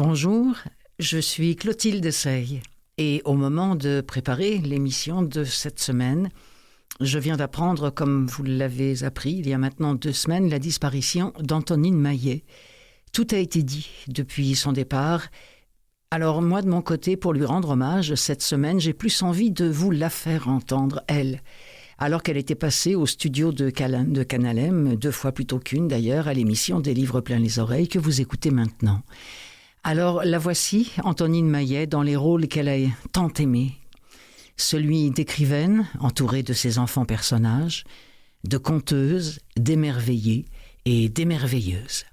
Bonjour, je suis Clotilde Sey et au moment de préparer l'émission de cette semaine, je viens d'apprendre, comme vous l'avez appris il y a maintenant 2 semaines, la disparition d'Antonine Maillet. Tout a été dit depuis son départ. Alors moi, de mon côté, pour lui rendre hommage, cette semaine, j'ai plus envie de vous la faire entendre, elle. Alors qu'elle était passée au studio de Canal M, 2 fois plutôt qu'une d'ailleurs, à l'émission des livres plein les oreilles que vous écoutez maintenant. Alors la voici, Antonine Maillet, dans les rôles qu'elle a tant aimés. Celui d'écrivaine, entourée de ses enfants personnages, de conteuse, d'émerveillée et d'émerveilleuse.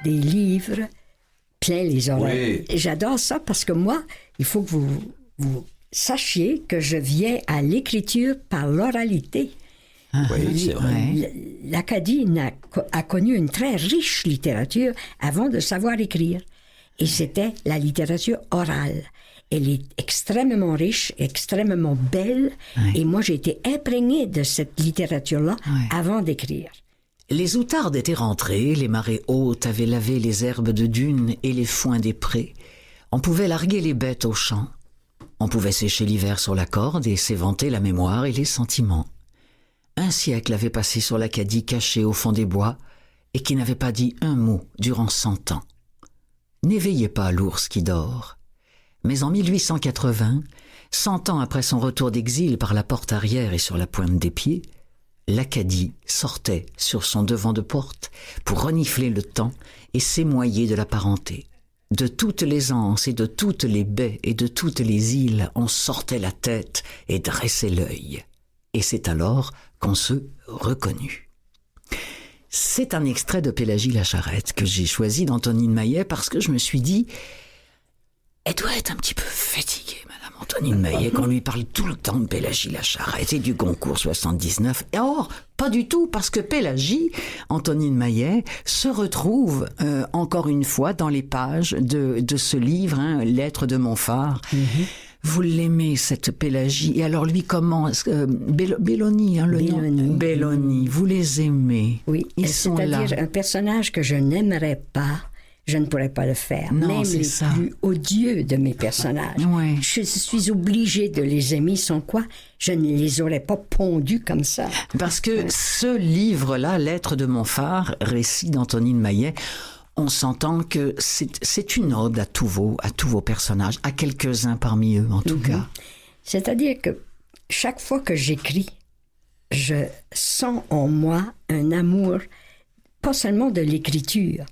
Des livres plein les oreilles. Oui. Et j'adore ça parce que moi, il faut que vous sachiez que je viens à l'écriture par l'oralité. Oui, c'est vrai. L'Acadie a connu une très riche littérature avant de savoir écrire. Et c'était la littérature orale. Elle est extrêmement riche, extrêmement belle. Oui. Et moi, j'ai été imprégnée de cette littérature-là avant d'écrire. Les outardes étaient rentrées, les marées hautes avaient lavé les herbes de dunes et les foins des prés. On pouvait larguer les bêtes aux champs. On pouvait sécher l'hiver sur la corde et s'éventer la mémoire et les sentiments. Un siècle avait passé sur l'Acadie cachée au fond des bois et qui n'avait pas dit un mot durant 100 ans. N'éveillez pas l'ours qui dort. Mais en 1880, 100 ans après son retour d'exil par la porte arrière et sur la pointe des pieds, l'Acadie sortait sur son devant de porte pour renifler le temps et s'émoyer de la parenté. De toutes les anses et de toutes les baies et de toutes les îles, on sortait la tête et dressait l'œil. Et c'est alors qu'on se reconnut. C'est un extrait de Pélagie la Charrette que j'ai choisi d'Antonine Maillet parce que je me suis dit, elle doit être un petit peu fatiguée, Madame Antonine Maillet, qu'on lui parle tout le temps de Pélagie la Charrette et du Goncourt 79. Et or, pas du tout, parce que Pélagie, Antonine Maillet, se retrouve encore une fois dans les pages de ce livre, Lettres de Montphare. Mm-hmm. Vous l'aimez, cette Pélagie. Et alors lui, comment Belloni, le nom. Belloni, vous les aimez. Oui, ils sont là. C'est-à-dire un personnage que je n'aimerais pas, je ne pourrais pas le faire. Non, même les plus odieux de mes personnages. Ouais. Je suis obligée de les aimer sans quoi je ne les aurais pas pondus comme ça. Parce que ce livre-là, Lettres de Montphare, récit d'Antonine Maillet, on s'entend que c'est une ode à tous vos personnages, à quelques-uns parmi eux en tout cas. C'est-à-dire que chaque fois que j'écris, je sens en moi un amour, pas seulement de l'écriture,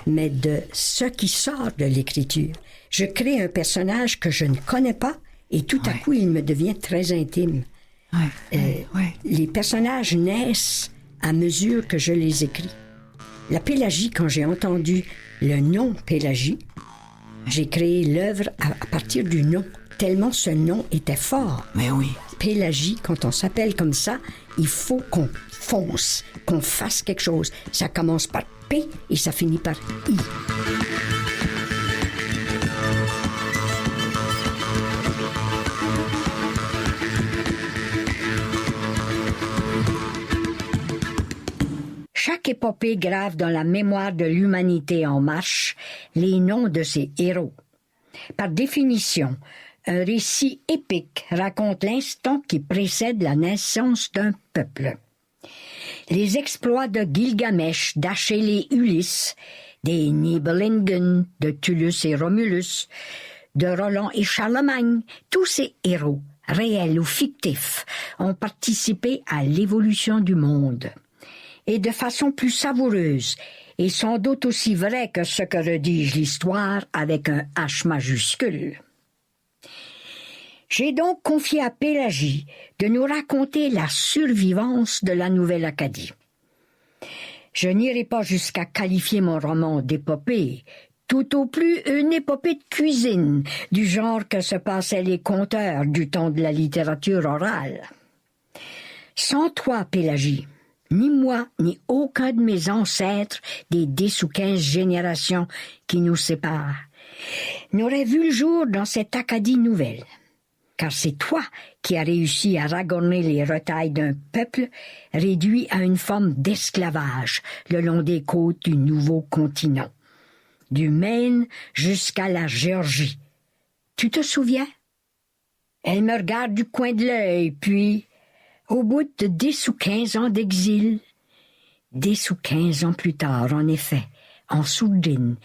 mais de ce qui sort de l'écriture. Je crée un personnage que je ne connais pas et tout à coup, il me devient très intime. Les personnages naissent à mesure que je les écris. La Pélagie, quand j'ai entendu le nom Pélagie, j'ai créé l'œuvre à partir du nom, tellement ce nom était fort. Mais oui. Pélagie, quand on s'appelle comme ça, il faut qu'on fonce, qu'on fasse quelque chose. Ça commence par P et ça finit par I. Chaque épopée grave dans la mémoire de l'humanité en marche les noms de ses héros. Par définition, un récit épique raconte l'instant qui précède la naissance d'un peuple. Les exploits de Gilgamesh, d'Achille et Ulysse, des Nibelungen, de Tullus et Romulus, de Roland et Charlemagne, tous ces héros, réels ou fictifs, ont participé à l'évolution du monde. Et de façon plus savoureuse, et sans doute aussi vrai que ce que rédige l'histoire avec un H majuscule. J'ai donc confié à Pélagie de nous raconter la survivance de la Nouvelle-Acadie. Je n'irai pas jusqu'à qualifier mon roman d'épopée, tout au plus une épopée de cuisine, du genre que se passaient les conteurs du temps de la littérature orale. Sans toi, Pélagie, ni moi, ni aucun de mes ancêtres des 10 ou 15 générations qui nous séparent, n'aurait vu le jour dans cette Acadie nouvelle. car c'est toi qui as réussi à ragonner les retailles d'un peuple réduit à une forme d'esclavage le long des côtes du nouveau continent, du Maine jusqu'à la Géorgie. Tu te souviens? Elle me regarde du coin de l'œil, puis, au bout de 10 ou 15 ans d'exil, 10 ou 15 ans plus tard, en effet, en sourdine,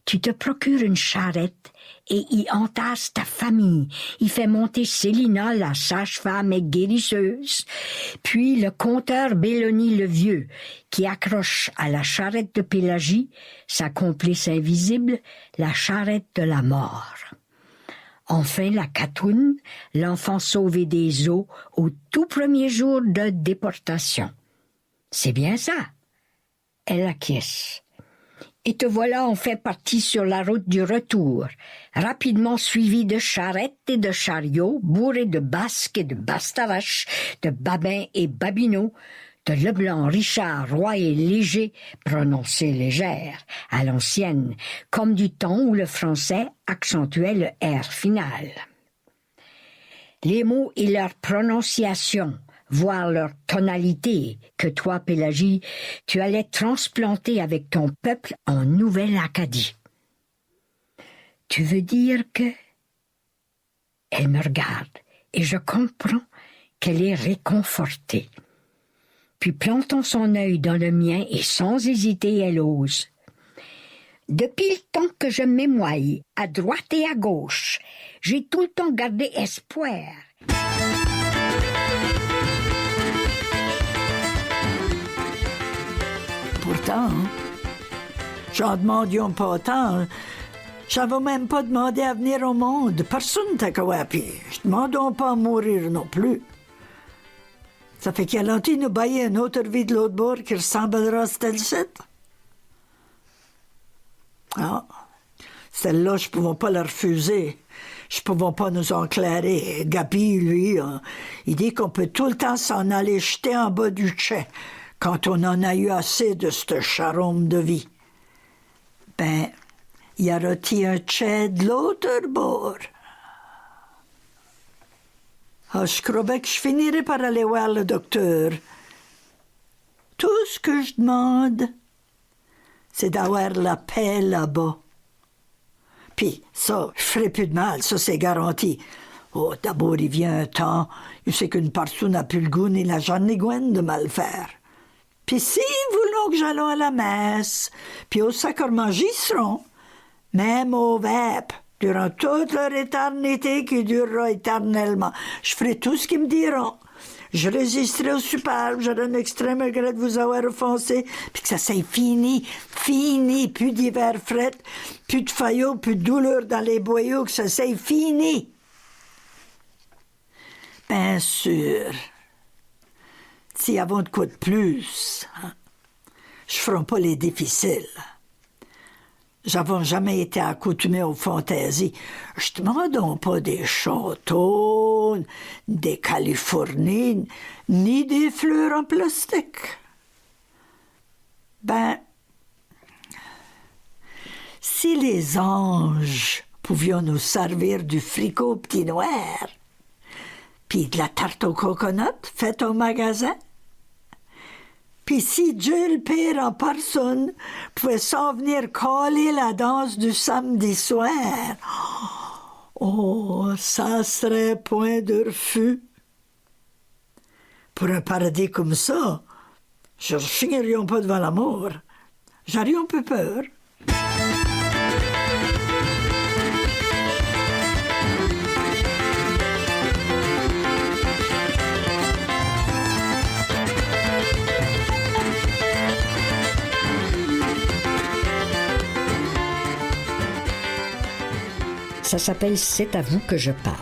tu te procures une charrette et y entasses ta famille, y fais monter Célina, la sage-femme et guérisseuse, puis le conteur Bélony le Vieux, qui accroche à la charrette de Pélagie, sa complice invisible, la charrette de la mort. Enfin, la Catoune, l'enfant sauvé des eaux au tout premier jour de déportation. C'est bien ça. Elle acquiesce. Et te voilà enfin parti sur la route du retour, rapidement suivi de charrettes et de chariots, bourrés de basques et de bastaraches, de babins et babinots, de Leblanc, Richard, Roy et Léger, prononcés légère, à l'ancienne, comme du temps où le français accentuait le R final. Les mots et leur prononciation, voire leur tonalité, que toi, Pélagie, tu allais transplanter avec ton peuple en Nouvelle-Acadie. Tu veux dire que... Elle me regarde, et je comprends qu'elle est réconfortée. Puis plantant son œil dans le mien, et sans hésiter, elle ose. Depuis le temps que je m'émoille, à droite et à gauche, j'ai tout le temps gardé espoir. Pourtant, j'en demandions pas tant. J'avais même pas demandé à venir au monde. Personne t'a quoi, puis je demandons pas à mourir non plus. Ça fait qu'elle a nous bailler une autre vie de l'autre bord qui ressemblera à celle-ci. Ah, celle-là, je ne pouvais pas la refuser. Je ne pouvais pas nous en clairer. Gabi, lui, il dit qu'on peut tout le temps s'en aller jeter en bas du chai quand on en a eu assez de ce charome de vie. Ben, y aura-t-il un chai de l'autre bord? Ah, je croyais que je finirais par aller voir le docteur. Tout ce que je demande, c'est d'avoir la paix là-bas. Puis ça, je ferai plus de mal, ça c'est garanti. Oh, d'abord, il vient un temps, il sait qu'une personne n'a plus le goût ni la joie ni Gwen de mal faire. Puis si voulons que j'allons à la messe, puis au sacrement j'y seront, même au vêpres, durant toute leur éternité qui durera éternellement. Je ferai tout ce qu'ils me diront. Je résisterai au superbe, j'aurai un extrême regret de vous avoir offensé, puis que ça s'est fini, plus d'hiver fret, plus de faillots, plus de douleur dans les boyaux, que ça s'est fini. Bien sûr, s'il y a de quoi de plus, je ne ferai pas les difficiles. J'avais jamais été accoutumé aux fantaisies. Je demande pas des châteaux, des Californies, ni des fleurs en plastique. Ben, si les anges pouvions nous servir du fricot petit noir, puis de la tarte au coconut faite au magasin, puis si Dieu le Père en personne pouvait s'en venir caler la danse du samedi soir, oh, ça serait point de refus. Pour un paradis comme ça, je ne finirais pas devant la mort. J'aurais un peu peur. Ça s'appelle « C'est à vous que je parle ».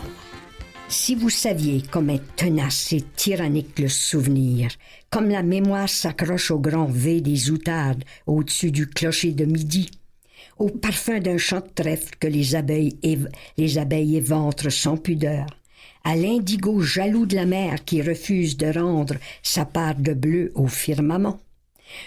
Si vous saviez comme est tenace et tyrannique le souvenir, comme la mémoire s'accroche au grand V des outardes au-dessus du clocher de midi, au parfum d'un champ de trèfle que les abeilles éventrent sans pudeur, à l'indigo jaloux de la mer qui refuse de rendre sa part de bleu au firmament,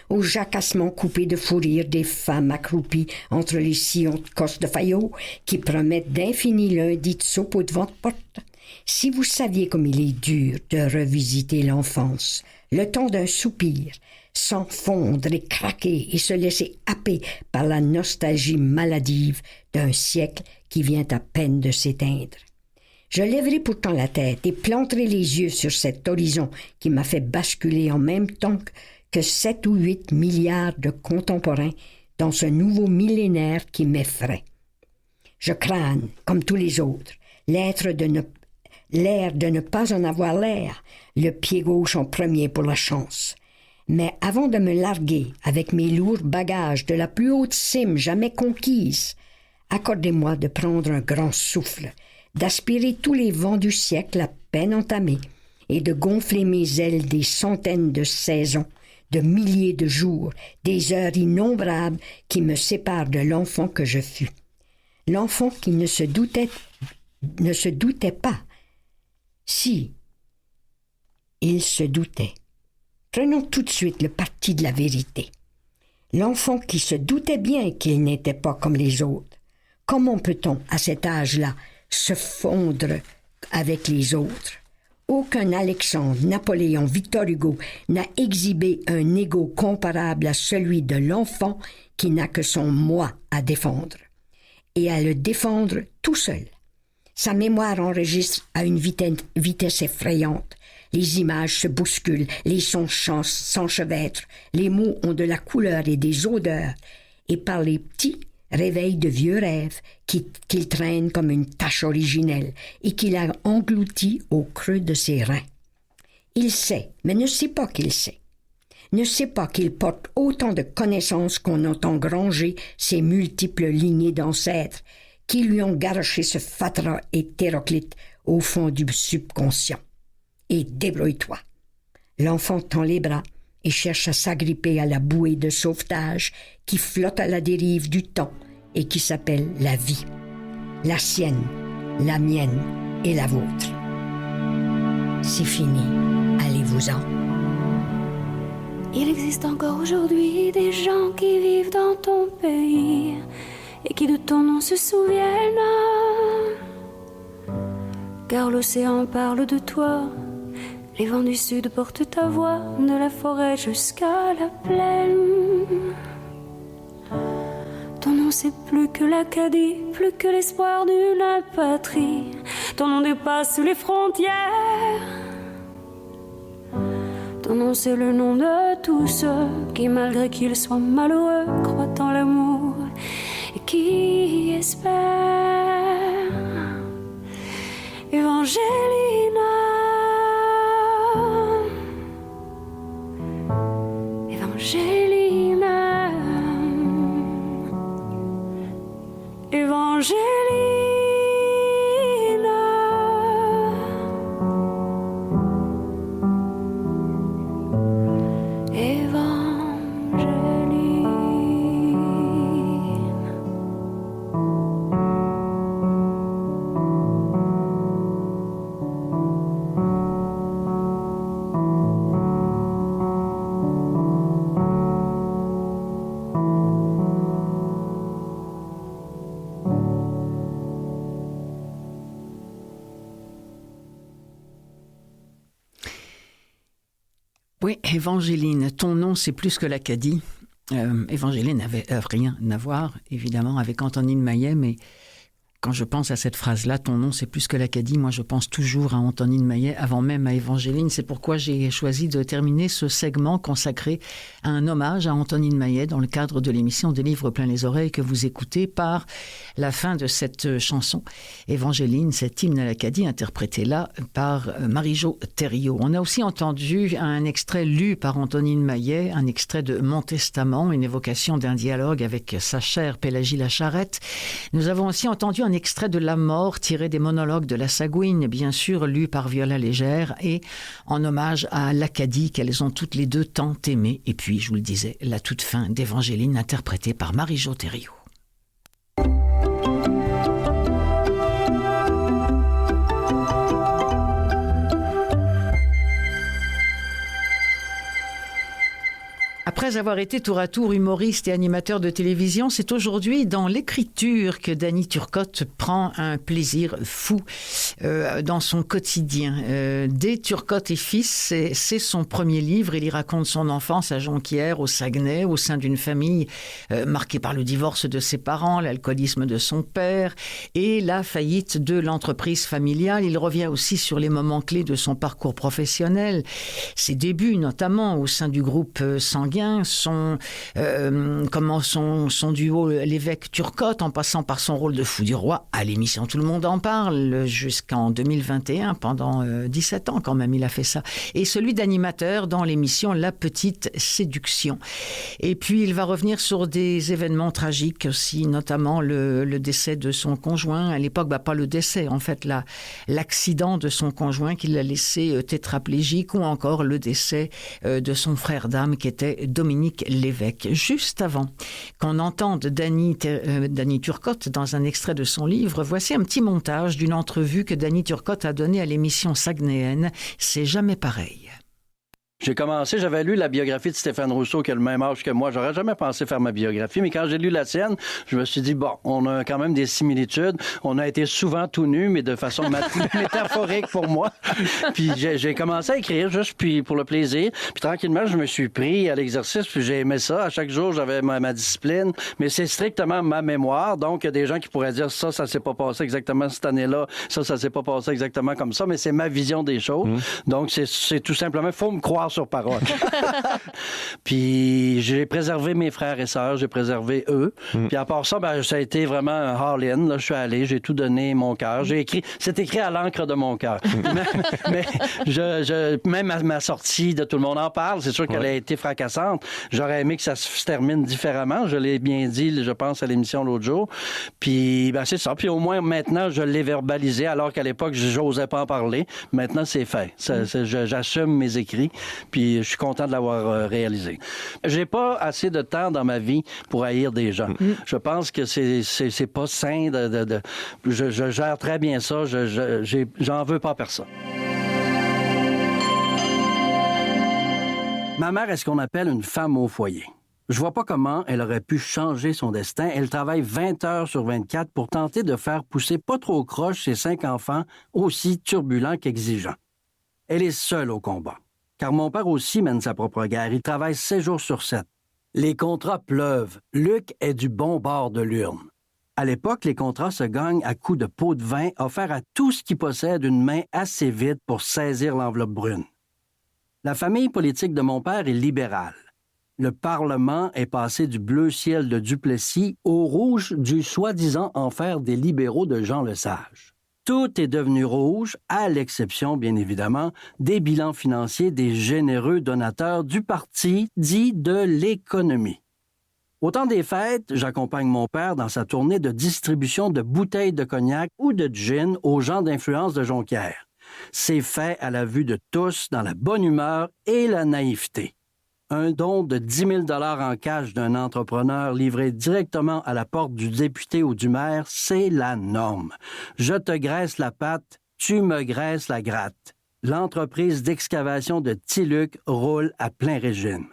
au jacassement coupé de fou rire des femmes accroupies entre les sillons de corse de faillot qui promettent d'infinis lundis de soupe au devant de porte, Si vous saviez comme il est dur de revisiter l'enfance, le temps d'un soupir, sans fondre et craquer et se laisser happer par la nostalgie maladive d'un siècle qui vient à peine de s'éteindre. Je lèverai pourtant la tête et planterai les yeux sur cet horizon qui m'a fait basculer en même temps que 7 ou 8 milliards de contemporains dans ce nouveau millénaire qui m'effraie. Je crâne, comme tous les autres, l'air de ne pas en avoir l'air, le pied gauche en premier pour la chance. Mais avant de me larguer avec mes lourds bagages de la plus haute cime jamais conquise, accordez-moi de prendre un grand souffle, d'aspirer tous les vents du siècle à peine entamés et de gonfler mes ailes des centaines de saisons, de milliers de jours, des heures innombrables qui me séparent de l'enfant que je fus. L'enfant qui ne se doutait pas. Si, il se doutait. Prenons tout de suite le parti de la vérité. L'enfant qui se doutait bien qu'il n'était pas comme les autres. Comment peut-on, à cet âge-là, se fondre avec les autres? Aucun Alexandre, Napoléon, Victor Hugo n'a exhibé un ego comparable à celui de l'enfant qui n'a que son moi à défendre. Et à le défendre tout seul. Sa mémoire enregistre à une vitesse effrayante. Les images se bousculent, les sons s'enchevêtrent, les mots ont de la couleur et des odeurs, et par les petits réveillent de vieux rêves qu'il traîne comme une tache originelle et qu'il a englouti au creux de ses reins. Il sait, mais ne sait pas qu'il sait. Ne sait pas qu'il porte autant de connaissances qu'on a engrangé ses multiples lignées d'ancêtres qui lui ont garoché ce fatras hétéroclite au fond du subconscient. Et débrouille-toi. L'enfant tend les bras et cherche à s'agripper à la bouée de sauvetage qui flotte à la dérive du temps et qui s'appelle la vie. La sienne, la mienne et la vôtre. C'est fini. Allez-vous-en. Il existe encore aujourd'hui des gens qui vivent dans ton pays et qui de ton nom se souviennent. Car l'océan parle de toi, les vents du sud portent ta voix, de la forêt jusqu'à la plaine. Ton nom c'est plus que l'Acadie, plus que l'espoir d'une patrie. Ton nom dépasse les frontières. Ton nom c'est le nom de tous ceux qui, malgré qu'ils soient malheureux, croient en l'amour et qui espèrent. Evangelina, Evangelina, Evangelina. Oui, Évangéline, ton nom c'est plus que l'Acadie. Évangéline n'avait rien à voir, évidemment, avec Antonine Maillet, mais quand je pense à cette phrase-là, ton nom c'est plus que l'Acadie, moi je pense toujours à Antonine Maillet, avant même à Évangéline. C'est pourquoi j'ai choisi de terminer ce segment consacré à un hommage à Antonine Maillet dans le cadre de l'émission des livres plein les oreilles que vous écoutez par la fin de cette chanson. Évangéline, cet hymne à l'Acadie, interprété là par Marie-Jo Thériault. On a aussi entendu un extrait lu par Antonine Maillet, un extrait de Mon Testament, une évocation d'un dialogue avec sa chère Pélagie Lacharette. Nous avons aussi entendu un extrait de La Mort tiré des monologues de la Sagouine, bien sûr lu par Viola Légère, et en hommage à l'Acadie qu'elles ont toutes les deux tant aimé. Et puis, je vous le disais, la toute fin d'Évangéline interprétée par Marie-Jo Thériault. Après Après avoir été tour à tour humoriste et animateur de télévision, c'est aujourd'hui dans l'écriture que Danny Turcotte prend un plaisir fou dans son quotidien. Des Turcotte et fils, c'est son premier livre. Il y raconte son enfance à Jonquière, au Saguenay, au sein d'une famille marquée par le divorce de ses parents, l'alcoolisme de son père et la faillite de l'entreprise familiale. Il revient aussi sur les moments clés de son parcours professionnel, ses débuts notamment au sein du groupe Sanguin, son duo l'évêque Turcotte, en passant par son rôle de fou du roi à l'émission Tout le monde en parle jusqu'en 2021, pendant 17 ans quand même il a fait ça, et celui d'animateur dans l'émission La Petite Séduction. Et puis il va revenir sur des événements tragiques aussi, notamment le décès de son conjoint, à l'époque pas le décès, en fait l'accident de son conjoint qui l'a laissé tétraplégique, ou encore le décès de son frère d'âme qui était Dominique Lévesque. Juste avant qu'on entende Danny Turcotte dans un extrait de son livre, voici un petit montage d'une entrevue que Danny Turcotte a donnée à l'émission saguenéenne C'est jamais pareil. J'ai commencé, j'avais lu la biographie de Stéphane Rousseau, qui a le même âge que moi. J'aurais jamais pensé faire ma biographie, mais quand j'ai lu la sienne, je me suis dit, bon, on a quand même des similitudes. On a été souvent tout nus, mais de façon métaphorique pour moi. Puis j'ai commencé à écrire juste pour le plaisir. Puis tranquillement, je me suis pris à l'exercice, puis j'ai aimé ça. À chaque jour, j'avais ma discipline, mais c'est strictement ma mémoire. Donc, il y a des gens qui pourraient dire, ça s'est pas passé exactement cette année-là, ça s'est pas passé exactement comme ça, mais c'est ma vision des choses. Donc, c'est tout simplement, faut me croire sur parole. Puis j'ai préservé mes frères et sœurs, j'ai préservé eux. Puis à part ça, ça a été vraiment un all-in. Là, je suis allé, j'ai tout donné mon cœur. C'est écrit à l'encre de mon cœur. Même à ma sortie de Tout le monde en parle, c'est sûr qu'elle a été fracassante. J'aurais aimé que ça se termine différemment. Je l'ai bien dit, je pense, à l'émission l'autre jour. Puis c'est ça. Puis au moins maintenant, je l'ai verbalisé, alors qu'à l'époque, je n'osais pas en parler. Maintenant, c'est fait. J'assume mes écrits. Puis je suis content de l'avoir réalisé. J'ai pas assez de temps dans ma vie pour haïr des gens. Je pense que c'est pas sain je gère très bien ça. J'en veux pas à personne. Ma mère est ce qu'on appelle une femme au foyer. Je vois pas comment elle aurait pu changer son destin. Elle travaille 20 heures sur 24 pour tenter de faire pousser pas trop croche ses 5 enfants, aussi turbulents qu'exigeants. Elle est seule au combat. Car mon père aussi mène sa propre guerre. Il travaille 7 jours sur 7. Les contrats pleuvent. Luc est du bon bord de l'urne. À l'époque, les contrats se gagnent à coups de pots de vin offerts à tout ce qui possède une main assez vite pour saisir l'enveloppe brune. La famille politique de mon père est libérale. Le Parlement est passé du bleu ciel de Duplessis au rouge du soi-disant enfer des libéraux de Jean Lesage. Tout est devenu rouge, à l'exception, bien évidemment, des bilans financiers des généreux donateurs du parti dit de l'économie. Au temps des fêtes, j'accompagne mon père dans sa tournée de distribution de bouteilles de cognac ou de gin aux gens d'influence de Jonquière. C'est fait à la vue de tous, dans la bonne humeur et la naïveté. Un don de 10 000 $ en cash d'un entrepreneur livré directement à la porte du député ou du maire, c'est la norme. Je te graisse la patte, tu me graisses la gratte. L'entreprise d'excavation de Tiluc roule à plein régime.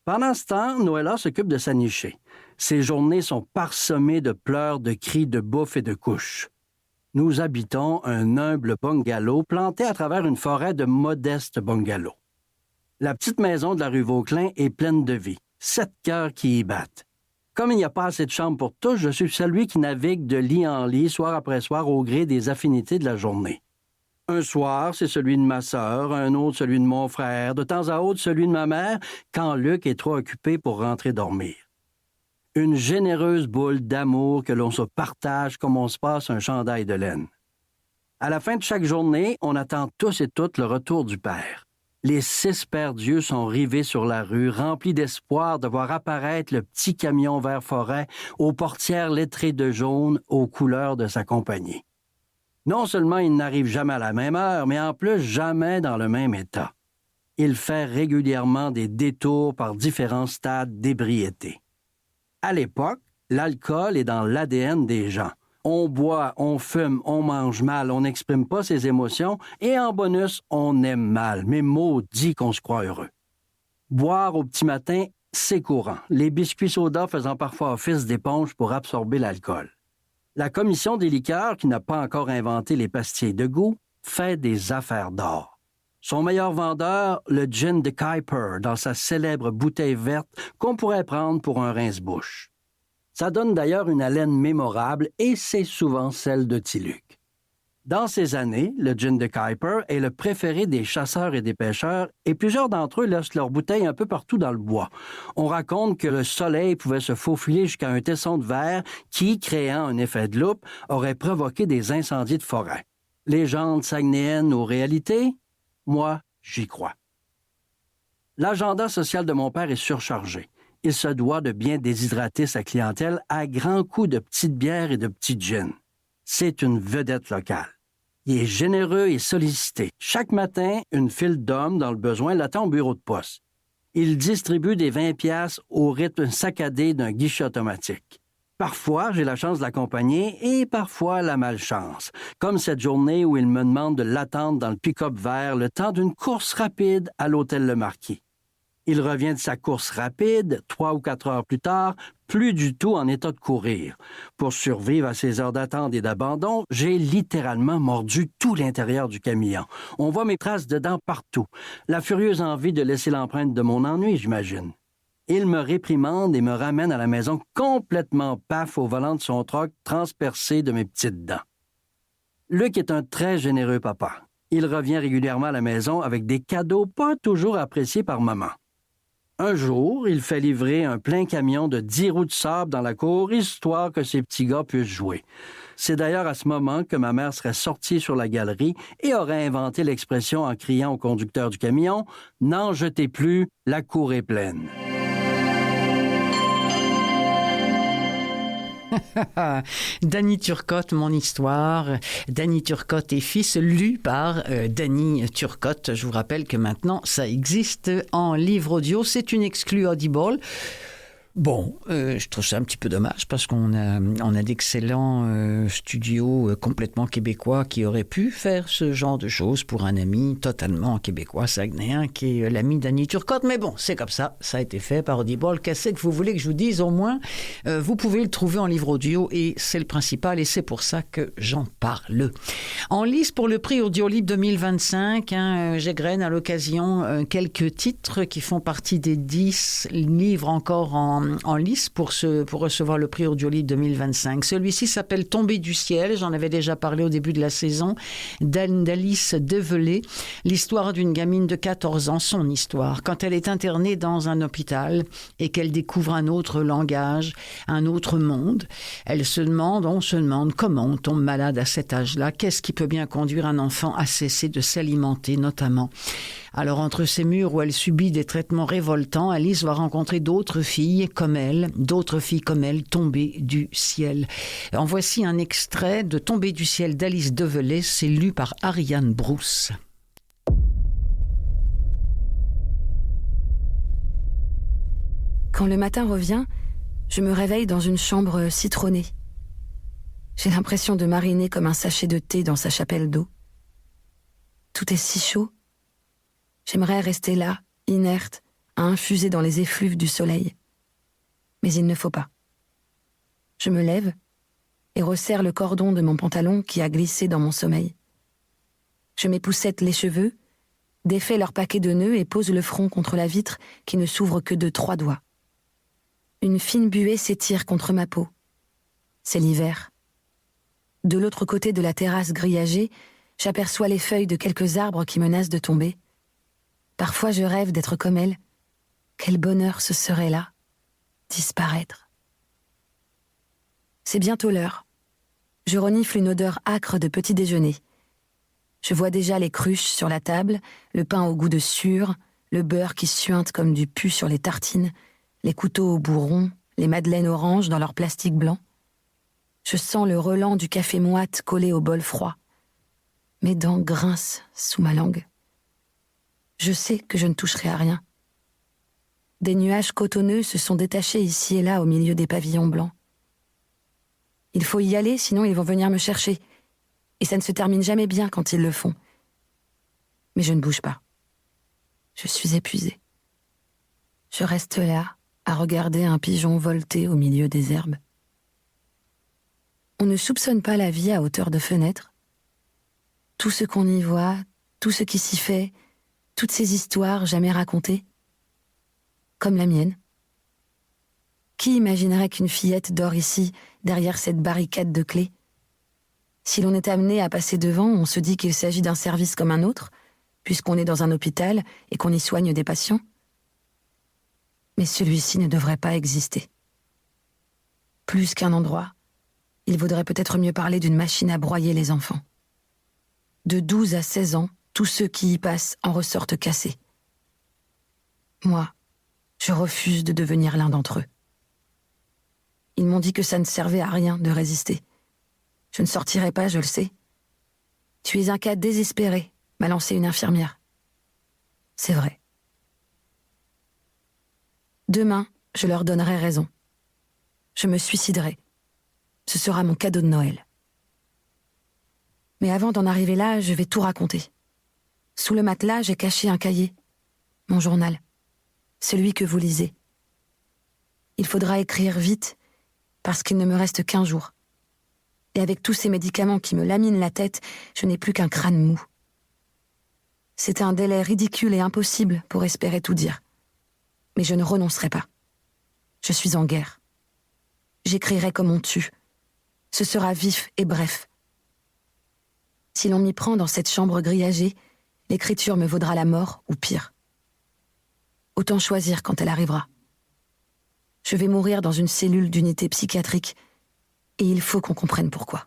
Pendant ce temps, Noëlla s'occupe de s'anicher. Ses journées sont parsemées de pleurs, de cris, de bouffe et de couches. Nous habitons un humble bungalow planté à travers une forêt de modestes bungalows. La petite maison de la rue Vauclin est pleine de vie. 7 cœurs qui y battent. Comme il n'y a pas assez de chambres pour tous, je suis celui qui navigue de lit en lit, soir après soir, au gré des affinités de la journée. Un soir, c'est celui de ma sœur, un autre celui de mon frère, de temps à autre celui de ma mère, quand Luc est trop occupé pour rentrer dormir. Une généreuse boule d'amour que l'on se partage comme on se passe un chandail de laine. À la fin de chaque journée, on attend tous et toutes le retour du père. Les 6 paires d'yeux sont rivés sur la rue, remplis d'espoir de voir apparaître le petit camion vert forêt aux portières lettrées de jaune aux couleurs de sa compagnie. Non seulement il n'arrive jamais à la même heure, mais en plus jamais dans le même état. Il fait régulièrement des détours par différents stades d'ébriété. À l'époque, l'alcool est dans l'ADN des gens. On boit, on fume, on mange mal, on n'exprime pas ses émotions et en bonus, on aime mal, mais maudit qu'on se croit heureux. Boire au petit matin c'est courant, les biscuits soda faisant parfois office d'éponge pour absorber l'alcool. La commission des liqueurs, qui n'a pas encore inventé les pastilles de goût, fait des affaires d'or. Son meilleur vendeur, le gin de Kuiper, dans sa célèbre bouteille verte qu'on pourrait prendre pour un rince-bouche. Ça donne d'ailleurs une haleine mémorable et c'est souvent celle de Tiluc. Dans ces années, le gin de Kuiper est le préféré des chasseurs et des pêcheurs et plusieurs d'entre eux laissent leurs bouteilles un peu partout dans le bois. On raconte que le soleil pouvait se faufiler jusqu'à un tesson de verre qui, créant un effet de loupe, aurait provoqué des incendies de forêt. Légende saguenéenne ou réalité? Moi, j'y crois. L'agenda social de mon père est surchargé. Il se doit de bien déshydrater sa clientèle à grands coups de petites bières et de petits gins. C'est une vedette locale. Il est généreux et sollicité. Chaque matin, une file d'hommes dans le besoin l'attend au bureau de poste. Il distribue des 20 piastres au rythme saccadé d'un guichet automatique. Parfois, j'ai la chance de l'accompagner et parfois la malchance, comme cette journée où il me demande de l'attendre dans le pick-up vert le temps d'une course rapide à l'hôtel Le Marquis. Il revient de sa course rapide, 3 ou 4 heures plus tard, plus du tout en état de courir. Pour survivre à ces heures d'attente et d'abandon, j'ai littéralement mordu tout l'intérieur du camion. On voit mes traces dedans partout. La furieuse envie de laisser l'empreinte de mon ennui, j'imagine. Il me réprimande et me ramène à la maison complètement paf au volant de son troc transpercé de mes petites dents. Luc est un très généreux papa. Il revient régulièrement à la maison avec des cadeaux pas toujours appréciés par maman. Un jour, il fait livrer un plein camion de 10 roues de sable dans la cour, histoire que ses petits gars puissent jouer. C'est d'ailleurs à ce moment que ma mère serait sortie sur la galerie et aurait inventé l'expression en criant au conducteur du camion « N'en jetez plus, la cour est pleine ». Danny Turcotte, mon histoire. Danny Turcotte et fils, lu par Danny Turcotte. Je vous rappelle que maintenant, ça existe en livre audio. C'est une exclue Audible. Bon, je trouve ça un petit peu dommage parce qu'on a d'excellents studios complètement québécois qui auraient pu faire ce genre de choses pour un ami totalement québécois, saguenéen, qui est l'ami d'Annie Turcotte. Mais bon, c'est comme ça a été fait par Audible. Qu'est-ce que vous voulez que je vous dise? Au moins, vous pouvez le trouver en livre audio et c'est le principal et c'est pour ça que j'en parle. En lice pour le prix Audiolib 2025, j'égrène à l'occasion quelques titres qui font partie des 10 livres encore en lice pour recevoir le prix Audiolib 2025. Celui-ci s'appelle « Tombé du ciel ». J'en avais déjà parlé au début de la saison. d'Alice Develay. L'histoire d'une gamine de 14 ans, son histoire. Quand elle est internée dans un hôpital et qu'elle découvre un autre langage, un autre monde, on se demande comment on tombe malade à cet âge-là. Qu'est-ce qui peut bien conduire un enfant à cesser de s'alimenter, notamment? Alors, entre ces murs où elle subit des traitements révoltants, Alice va rencontrer d'autres filles comme elle tombées du ciel. En voici un extrait de Tombée du ciel d'Alice Develay, c'est lu par Ariane Brousse. Quand le matin revient, je me réveille dans une chambre citronnée. J'ai l'impression de mariner comme un sachet de thé dans sa chapelle d'eau. Tout est si chaud. J'aimerais rester là, inerte, à infuser dans les effluves du soleil. Mais il ne faut pas. Je me lève et resserre le cordon de mon pantalon qui a glissé dans mon sommeil. Je m'époussette les cheveux, défais leur paquet de nœuds et pose le front contre la vitre qui ne s'ouvre que de 3 doigts. Une fine buée s'étire contre ma peau. C'est l'hiver. De l'autre côté de la terrasse grillagée, j'aperçois les feuilles de quelques arbres qui menacent de tomber. Parfois je rêve d'être comme elle. Quel bonheur ce serait là, disparaître. C'est bientôt l'heure. Je renifle une odeur âcre de petit déjeuner. Je vois déjà les cruches sur la table, le pain au goût de suur, le beurre qui suinte comme du pu sur les tartines, les couteaux au bout rond, les madeleines oranges dans leur plastique blanc. Je sens le relent du café moite collé au bol froid. Mes dents grincent sous ma langue. Je sais que je ne toucherai à rien. Des nuages cotonneux se sont détachés ici et là au milieu des pavillons blancs. Il faut y aller, sinon ils vont venir me chercher. Et ça ne se termine jamais bien quand ils le font. Mais je ne bouge pas. Je suis épuisée. Je reste là, à regarder un pigeon volter au milieu des herbes. On ne soupçonne pas la vie à hauteur de fenêtre. Tout ce qu'on y voit, tout ce qui s'y fait, toutes ces histoires jamais racontées, comme la mienne. Qui imaginerait qu'une fillette dort ici, derrière cette barricade de clés? Si l'on est amené à passer devant, on se dit qu'il s'agit d'un service comme un autre, puisqu'on est dans un hôpital et qu'on y soigne des patients. Mais celui-ci ne devrait pas exister. Plus qu'un endroit, il vaudrait peut-être mieux parler d'une machine à broyer les enfants. De 12 à 16 ans, tous ceux qui y passent en ressortent cassés. Moi, je refuse de devenir l'un d'entre eux. Ils m'ont dit que ça ne servait à rien de résister. Je ne sortirai pas, je le sais. Tu es un cas désespéré, m'a lancé une infirmière. C'est vrai. Demain, je leur donnerai raison. Je me suiciderai. Ce sera mon cadeau de Noël. Mais avant d'en arriver là, je vais tout raconter. Sous le matelas, j'ai caché un cahier. Mon journal. Celui que vous lisez. Il faudra écrire vite, parce qu'il ne me reste qu'1 jour. Et avec tous ces médicaments qui me laminent la tête, je n'ai plus qu'un crâne mou. C'est un délai ridicule et impossible pour espérer tout dire. Mais je ne renoncerai pas. Je suis en guerre. J'écrirai comme on tue. Ce sera vif et bref. Si l'on m'y prend dans cette chambre grillagée, l'écriture me vaudra la mort ou pire. Autant choisir quand elle arrivera. Je vais mourir dans une cellule d'unité psychiatrique et il faut qu'on comprenne pourquoi.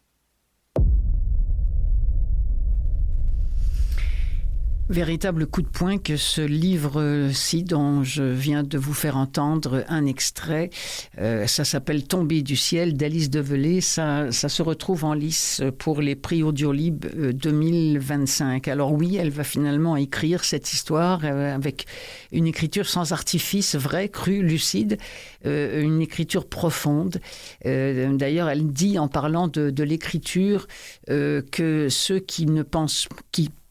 Véritable coup de poing que ce livre-ci dont je viens de vous faire entendre un extrait. Ça s'appelle « Tombé du ciel » d'Alice Develay. Ça se retrouve en lice pour les prix Audiolib 2025. Alors oui, elle va finalement écrire cette histoire avec une écriture sans artifice, vraie, crue, lucide, une écriture profonde. D'ailleurs, elle dit en parlant de l'écriture que ceux qui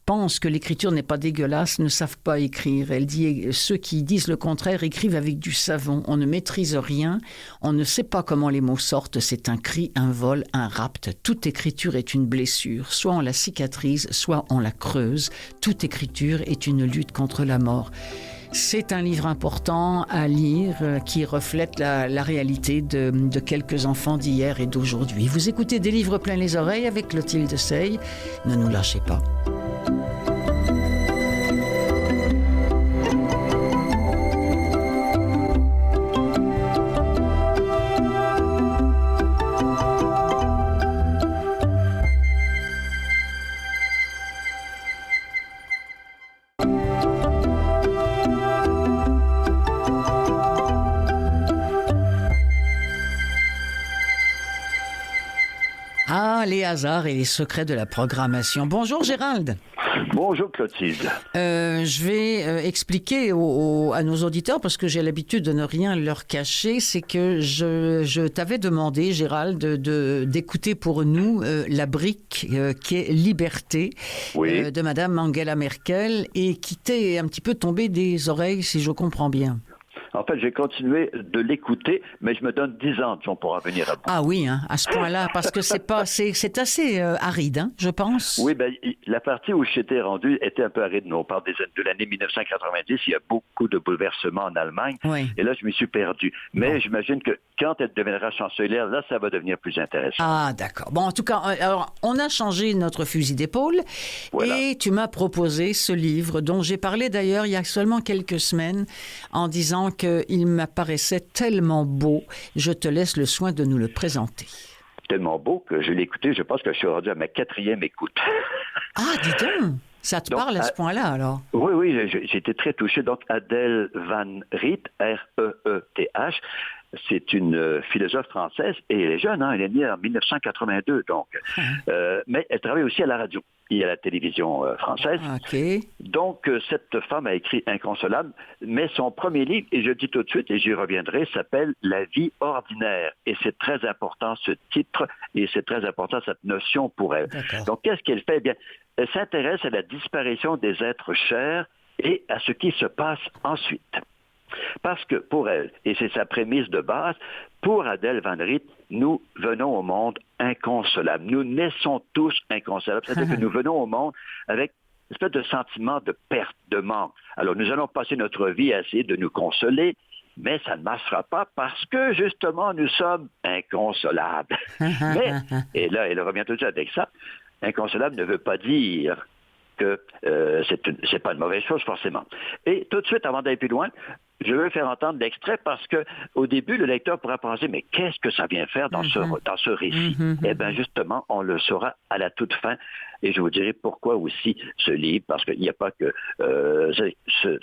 pensent que l'écriture n'est pas dégueulasse ne savent pas écrire. Elle dit ceux qui disent le contraire écrivent avec du savon. On ne maîtrise rien, on ne sait pas comment les mots sortent. C'est un cri, un vol, un rapt. Toute écriture est une blessure. Soit on la cicatrise, soit on la creuse. Toute écriture est une lutte contre la mort. C'est un livre important à lire qui reflète la réalité de quelques enfants d'hier et d'aujourd'hui. Vous écoutez Des livres plein les oreilles avec Clotilde Sey. Ne nous lâchez pas. Ah, les hasards et les secrets de la programmation. Bonjour Gérald. Bonjour Clotilde. Je vais expliquer à nos auditeurs, parce que j'ai l'habitude de ne rien leur cacher, c'est que je t'avais demandé, Gérald, d'écouter pour nous la brique qui est Liberté, oui. De Madame Angela Merkel, et qui t'est un petit peu tombée des oreilles, si je comprends bien. En fait, j'ai continué de l'écouter, mais je me donne 10 ans, on pourra venir à bout. Ah oui, hein, à ce point-là, parce que c'est assez aride, hein, je pense. Oui, la partie où j'étais rendu était un peu aride. On parle de l'année 1990, il y a beaucoup de bouleversements en Allemagne, oui. Et là, je m'y suis perdu. Mais J'imagine que quand elle deviendra chancelière, là, ça va devenir plus intéressant. Ah, d'accord. Bon, en tout cas, alors, on a changé notre fusil d'épaule, voilà. Et tu m'as proposé ce livre dont j'ai parlé d'ailleurs il y a seulement quelques semaines en disant qu'il m'apparaissait tellement beau. Je te laisse le soin de nous le présenter. Tellement beau que je l'ai écouté, je pense que je suis rendu à ma 4e écoute. Ah, dis donc! Ça te parle à ce point-là, alors? Oui, j'ai été très touché. Donc, Adèle Van Riet, R-E-E-T-H, c'est une philosophe française, et elle est jeune, hein, elle est née en 1982, donc. Mais elle travaille aussi à la radio et à la télévision française. Okay. Donc, cette femme a écrit Inconsolable, mais son premier livre, et je dis tout de suite, et j'y reviendrai, s'appelle La vie ordinaire. Et c'est très important, ce titre, et c'est très important, cette notion pour elle. D'accord. Donc, qu'est-ce qu'elle fait? Eh bien, elle s'intéresse à la disparition des êtres chers et à ce qui se passe ensuite. Parce que pour elle, et c'est sa prémisse de base, pour Adèle Van Riet, nous venons au monde inconsolables. Nous naissons tous inconsolables. C'est-à-dire que nous venons au monde avec une espèce de sentiment de perte, de manque. Alors nous allons passer notre vie à essayer de nous consoler, mais ça ne marchera pas parce que, justement, nous sommes inconsolables. Mais, et là, elle revient tout de suite avec ça, inconsolable ne veut pas dire que c'est pas une mauvaise chose, forcément. Et tout de suite, avant d'aller plus loin, je veux faire entendre l'extrait parce que au début, le lecteur pourra penser, mais qu'est-ce que ça vient faire dans ce récit? Eh bien, justement, on le saura à la toute fin. Et je vous dirai pourquoi aussi ce livre, parce qu'il n'y a pas que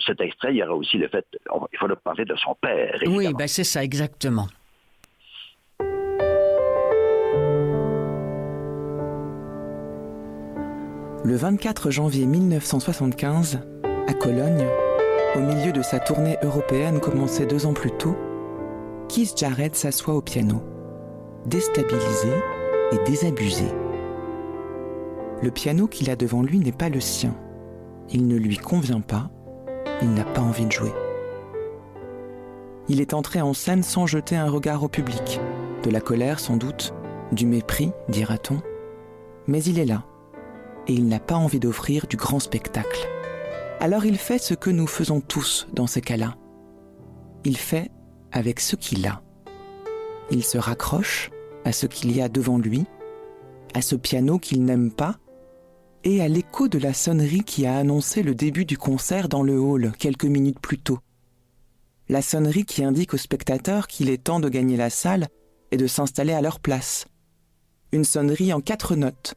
cet extrait, il y aura aussi le fait, il faut parler de son père, évidemment. Oui, ben c'est ça, exactement. Le 24 janvier 1975, à Cologne, au milieu de sa tournée européenne commencée 2 ans plus tôt, Keith Jarrett s'assoit au piano, déstabilisé et désabusé. Le piano qu'il a devant lui n'est pas le sien. Il ne lui convient pas, il n'a pas envie de jouer. Il est entré en scène sans jeter un regard au public, de la colère sans doute, du mépris, dira-t-on, mais il est là. Et il n'a pas envie d'offrir du grand spectacle. Alors il fait ce que nous faisons tous dans ces cas-là. Il fait avec ce qu'il a. Il se raccroche à ce qu'il y a devant lui, à ce piano qu'il n'aime pas, et à l'écho de la sonnerie qui a annoncé le début du concert dans le hall quelques minutes plus tôt. La sonnerie qui indique aux spectateurs qu'il est temps de gagner la salle et de s'installer à leur place. Une sonnerie en 4 notes.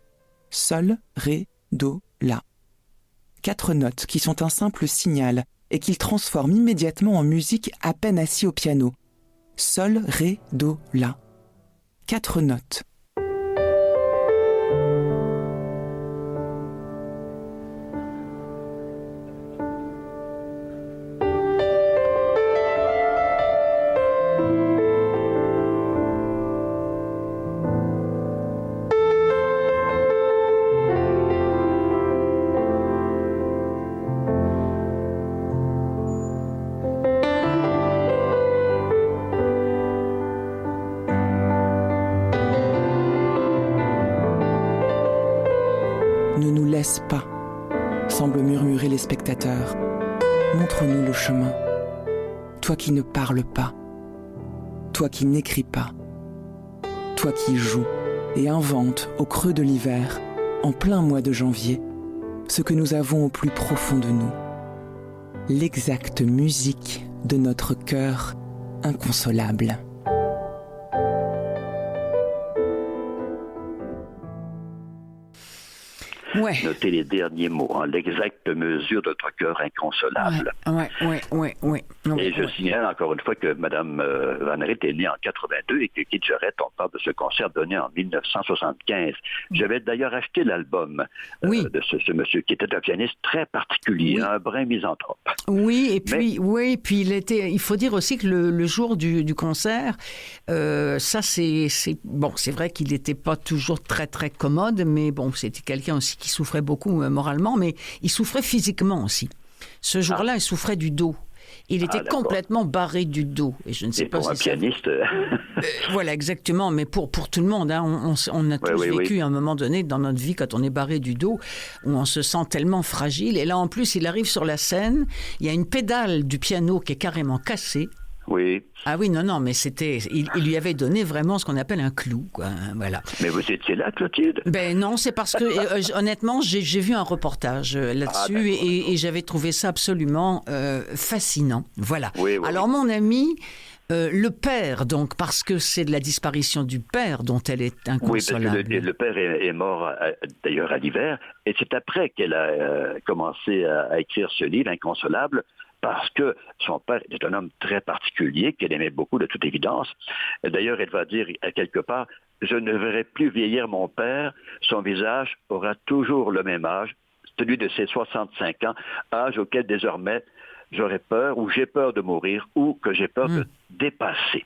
Sol, Ré, Do, La. 4 notes qui sont un simple signal et qu'il transforme immédiatement en musique à peine assis au piano. Sol, Ré, Do, La. 4 notes. Laisse pas, semblent murmurer les spectateurs. Montre-nous le chemin. Toi qui ne parles pas, toi qui n'écris pas, toi qui joues et inventes au creux de l'hiver, en plein mois de janvier, ce que nous avons au plus profond de nous. L'exacte musique de notre cœur inconsolable. Ouais. Notez les derniers mots, l'exacte mesure de notre cœur inconsolable. Ouais. Et je signale encore une fois que Mme Van Riet est née en 82 et que Keith Jarrett, on parle de ce concert donné en 1975. J'avais d'ailleurs acheté l'album de ce monsieur qui était un pianiste très particulier, un brin misanthrope. Oui, et puis, il faut dire aussi que le jour du concert, ça c'est vrai qu'il n'était pas toujours très très commode, mais bon, c'était quelqu'un aussi qui souffrait beaucoup moralement, mais il souffrait physiquement aussi. Ce jour-là, il souffrait du dos. Il était complètement barré du dos. Et je ne sais pas pour si un pianiste... voilà, exactement. Mais pour tout le monde, hein, on a tous vécu à un moment donné dans notre vie, quand on est barré du dos, où on se sent tellement fragile. Et là, en plus, il arrive sur la scène, il y a une pédale du piano qui est carrément cassée. Oui. Ah oui, non, mais il lui avait donné vraiment ce qu'on appelle un clou, quoi. Voilà. Mais vous étiez là, Clotilde? Ben non, c'est parce que honnêtement, j'ai vu un reportage là-dessus et j'avais trouvé ça absolument fascinant. Voilà. Oui. Alors mon ami, le père, donc, parce que c'est de la disparition du père dont elle est inconsolable. Oui, parce que le père est mort d'ailleurs à l'hiver, et c'est après qu'elle a commencé à écrire ce livre, Inconsolable, parce que son père était un homme très particulier, qu'elle aimait beaucoup de toute évidence. D'ailleurs, elle va dire à quelque part, « Je ne verrai plus vieillir mon père, son visage aura toujours le même âge, celui de ses 65 ans, âge auquel désormais j'aurais peur, ou j'ai peur de mourir, ou que j'ai peur de dépasser. »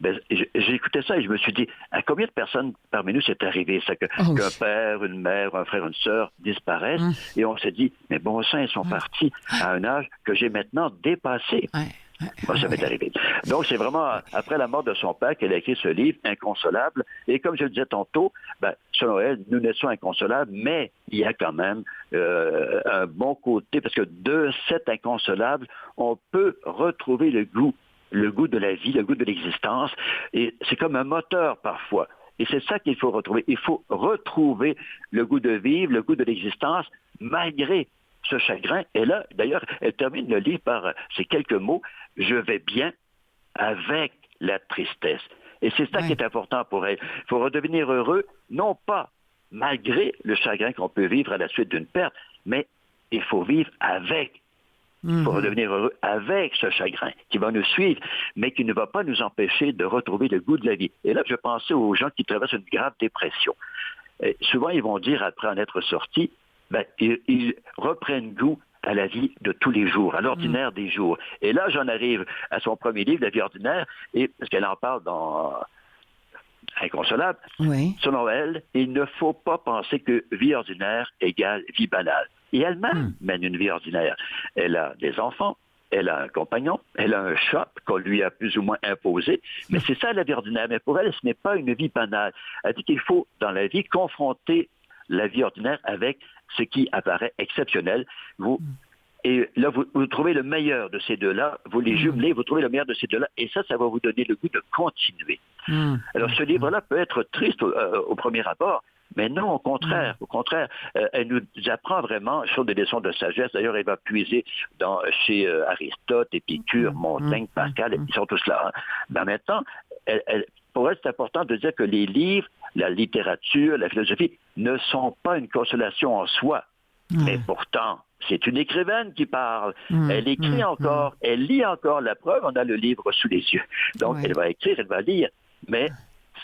Ben, j'ai écouté ça et je me suis dit, à combien de personnes parmi nous c'est arrivé ça, qu'un père, une mère, un frère, une sœur disparaissent, et on s'est dit, mais bon sang, ils sont partis à un âge que j'ai maintenant dépassé. Moi, ça m'est arrivé. Donc, c'est vraiment après la mort de son père qu'elle a écrit ce livre, Inconsolable. Et comme je le disais tantôt, selon elle, nous naissons inconsolables, mais il y a quand même un bon côté, parce que de cet inconsolable, on peut retrouver le goût de la vie, le goût de l'existence. Et c'est comme un moteur parfois. Et c'est ça qu'il faut retrouver. Il faut retrouver le goût de vivre, le goût de l'existence, malgré ce chagrin. Et là, d'ailleurs, elle termine le livre par ces quelques mots, « Je vais bien avec la tristesse ». Et c'est ça qui est important pour elle. Il faut redevenir heureux, non pas malgré le chagrin qu'on peut vivre à la suite d'une perte, mais il faut vivre avec. Il faut redevenir heureux avec ce chagrin qui va nous suivre, mais qui ne va pas nous empêcher de retrouver le goût de la vie. Et là, je pensais aux gens qui traversent une grave dépression. Et souvent, ils vont dire, après en être sortis, ils reprennent goût à la vie de tous les jours, à l'ordinaire des jours. Et là, j'en arrive à son premier livre, La vie ordinaire, et parce qu'elle en parle dans Inconsolable. Oui. Selon elle, il ne faut pas penser que vie ordinaire égale vie banale. Et elle-même mène une vie ordinaire. Elle a des enfants, elle a un compagnon, elle a un chat qu'on lui a plus ou moins imposé, mais c'est ça la vie ordinaire. Mais pour elle, ce n'est pas une vie banale. Elle dit qu'il faut, dans la vie, confronter la vie ordinaire avec ce qui apparaît exceptionnel. Et là, vous trouvez le meilleur de ces deux-là, vous les jumelez, vous trouvez le meilleur de ces deux-là, et ça va vous donner le goût de continuer. Alors, ce livre-là peut être triste au premier abord, mais non, au contraire, elle nous apprend vraiment sur des leçons de sagesse. D'ailleurs, elle va puiser chez Aristote, Épicure, Montaigne, Pascal, ils sont tous là. Mais en même temps, pour elle, c'est important de dire que les livres, la littérature, la philosophie ne sont pas une consolation en soi. Mais pourtant, c'est une écrivaine qui parle. Elle écrit encore, elle lit encore. La preuve, on a le livre sous les yeux. Donc, elle va écrire, elle va lire. Mais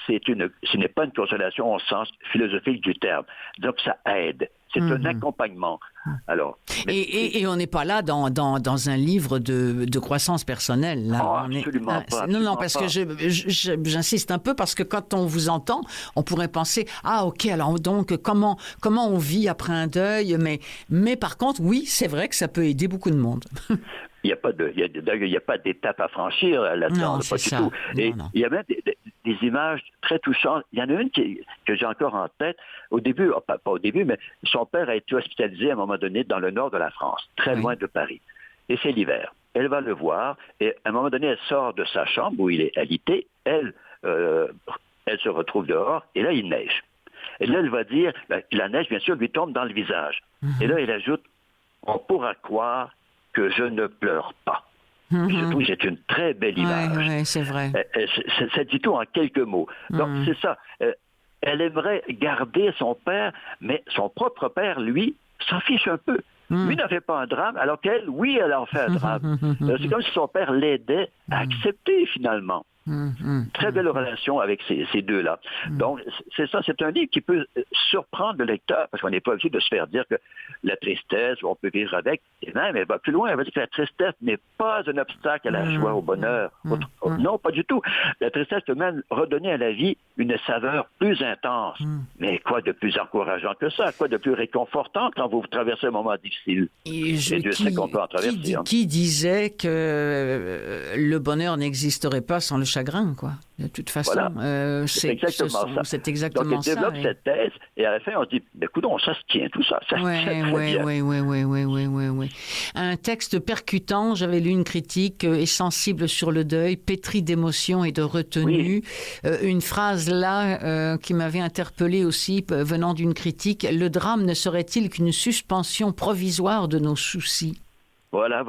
ce n'est pas une consolation au sens philosophique du terme. Donc, ça aide. C'est un accompagnement. Alors, et on n'est pas là dans un livre de croissance personnelle. Là. Absolument pas. Non, parce que j'insiste un peu, parce que quand on vous entend, on pourrait penser, ok, alors donc comment on vit après un deuil, mais par contre, oui, c'est vrai que ça peut aider beaucoup de monde. Il n'y a pas d'étape à franchir là-dedans, pas du tout. Et il y a même des images très touchantes. Il y en a une que j'ai encore en tête. Au début, pas au début, mais son père a été hospitalisé à un moment donné dans le nord de la France, très loin de Paris. Et c'est l'hiver. Elle va le voir, et à un moment donné, elle sort de sa chambre où il est alité. Elle se retrouve dehors, et là, il neige. Et là, elle va dire, la neige, bien sûr, lui tombe dans le visage. Et là, elle ajoute, on pourra croire que je ne pleure pas. Je trouve que c'est une très belle image. Oui, c'est vrai. Ça dit tout en quelques mots. Donc, c'est ça. Elle aimerait garder son père, mais son propre père, lui, s'en fiche un peu. Lui n'en fait pas un drame, alors qu'elle, oui, elle en fait un drame. C'est comme si son père l'aidait à accepter, finalement. Très belle relation avec ces deux-là. Donc, c'est ça, c'est un livre qui peut surprendre le lecteur, parce qu'on n'est pas obligé de se faire dire que la tristesse, on peut vivre avec, et même, elle va plus loin, elle va dire que la tristesse n'est pas un obstacle à la joie, au bonheur. Non, pas du tout. La tristesse peut même redonner à la vie une saveur plus intense. Mais quoi de plus encourageant que ça? Quoi de plus réconfortant quand vous traversez un moment difficile? Et Dieu sait qu'on peut en traverser. Qui disait que le bonheur n'existerait pas sans le chagrin, quoi. De toute façon, voilà. C'est exactement ça. C'est exactement ça. Donc, elle développe cette thèse, et à la fin, on se dit, écoute, ça se tient, tout ça. Ça se tient très bien. Oui. Un texte percutant, j'avais lu une critique, est sensible sur le deuil, pétri d'émotions et de retenue. Une phrase là qui m'avait interpellée aussi, venant d'une critique, le drame ne serait-il qu'une suspension provisoire de nos soucis? Voilà.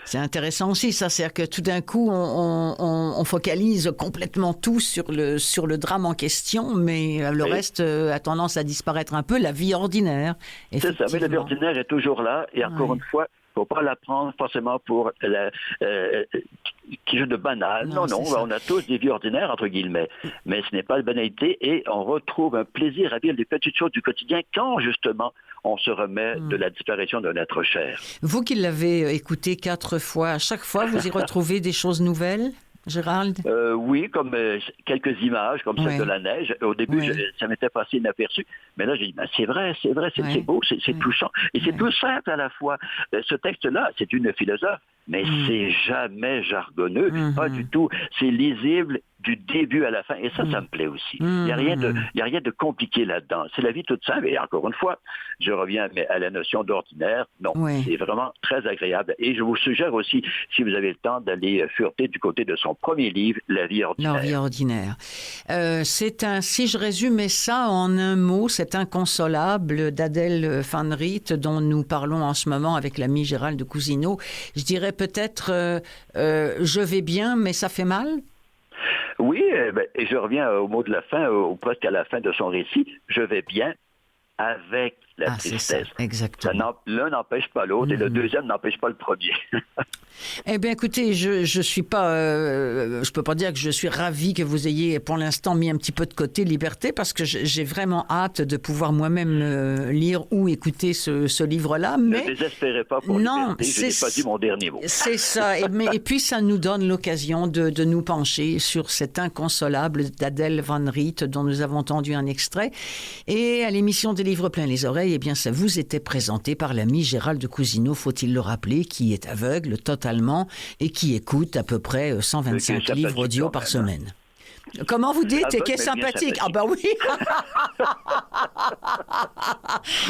C'est intéressant aussi, ça. C'est-à-dire que tout d'un coup, on focalise complètement tout sur le drame en question, mais le reste a tendance à disparaître un peu, la vie ordinaire. C'est ça, mais la vie ordinaire est toujours là, et encore une fois, il ne faut pas la prendre forcément pour quelque chose de banal. Non, on a tous des vies ordinaires, entre guillemets, mais ce n'est pas la banalité, et on retrouve un plaisir à vivre des petites choses du quotidien quand, justement, on se remet de la disparition d'un être cher. Vous qui l'avez écouté 4 fois, à chaque fois, vous y retrouvez des choses nouvelles, Gérald? Oui, comme quelques images, comme celle de la neige. Au début, ça m'était passé inaperçu, mais là, j'ai dit, c'est vrai, c'est beau, c'est touchant. Et c'est tout simple à la fois. Ce texte-là, c'est une philosophe, mais c'est jamais jargonneux, pas du tout. C'est lisible du début à la fin. Et ça me plaît aussi. Il n'y a rien de compliqué là-dedans. C'est la vie toute simple. Et encore une fois, je reviens à la notion d'ordinaire. Non, c'est vraiment très agréable. Et je vous suggère aussi, si vous avez le temps, d'aller fureter du côté de son premier livre, La vie ordinaire. La vie ordinaire. Si je résumais ça en un mot, c'est Inconsolable d'Adèle Van Riet, dont nous parlons en ce moment avec l'ami Gérald de Cousineau. Je dirais peut-être je vais bien, mais ça fait mal. Oui, et je reviens au mot de la fin, ou presque à la fin de son récit. Je vais bien avec la tristesse. C'est ça, exactement. L'un n'empêche pas l'autre et le deuxième n'empêche pas le premier. Eh bien, écoutez, je suis pas, je peux pas dire que je suis ravi que vous ayez pour l'instant mis un petit peu de côté Liberté, parce que j'ai vraiment hâte de pouvoir moi-même lire ou écouter ce livre-là. Mais ne désespérez pas pour Liberté, je n'ai pas dit mon dernier mot. C'est ça. Et puis ça nous donne l'occasion de nous pencher sur cet Inconsolable d'Adèle Van Riet, dont nous avons entendu un extrait. Et à l'émission des livres plein les oreilles, eh bien, ça vous était présenté par l'ami Gérald de Cousineau, faut-il le rappeler, qui est aveugle totalement et qui écoute à peu près 125 livres audio par semaine. Comment vous dites? Qui est sympathique? Ah ben oui.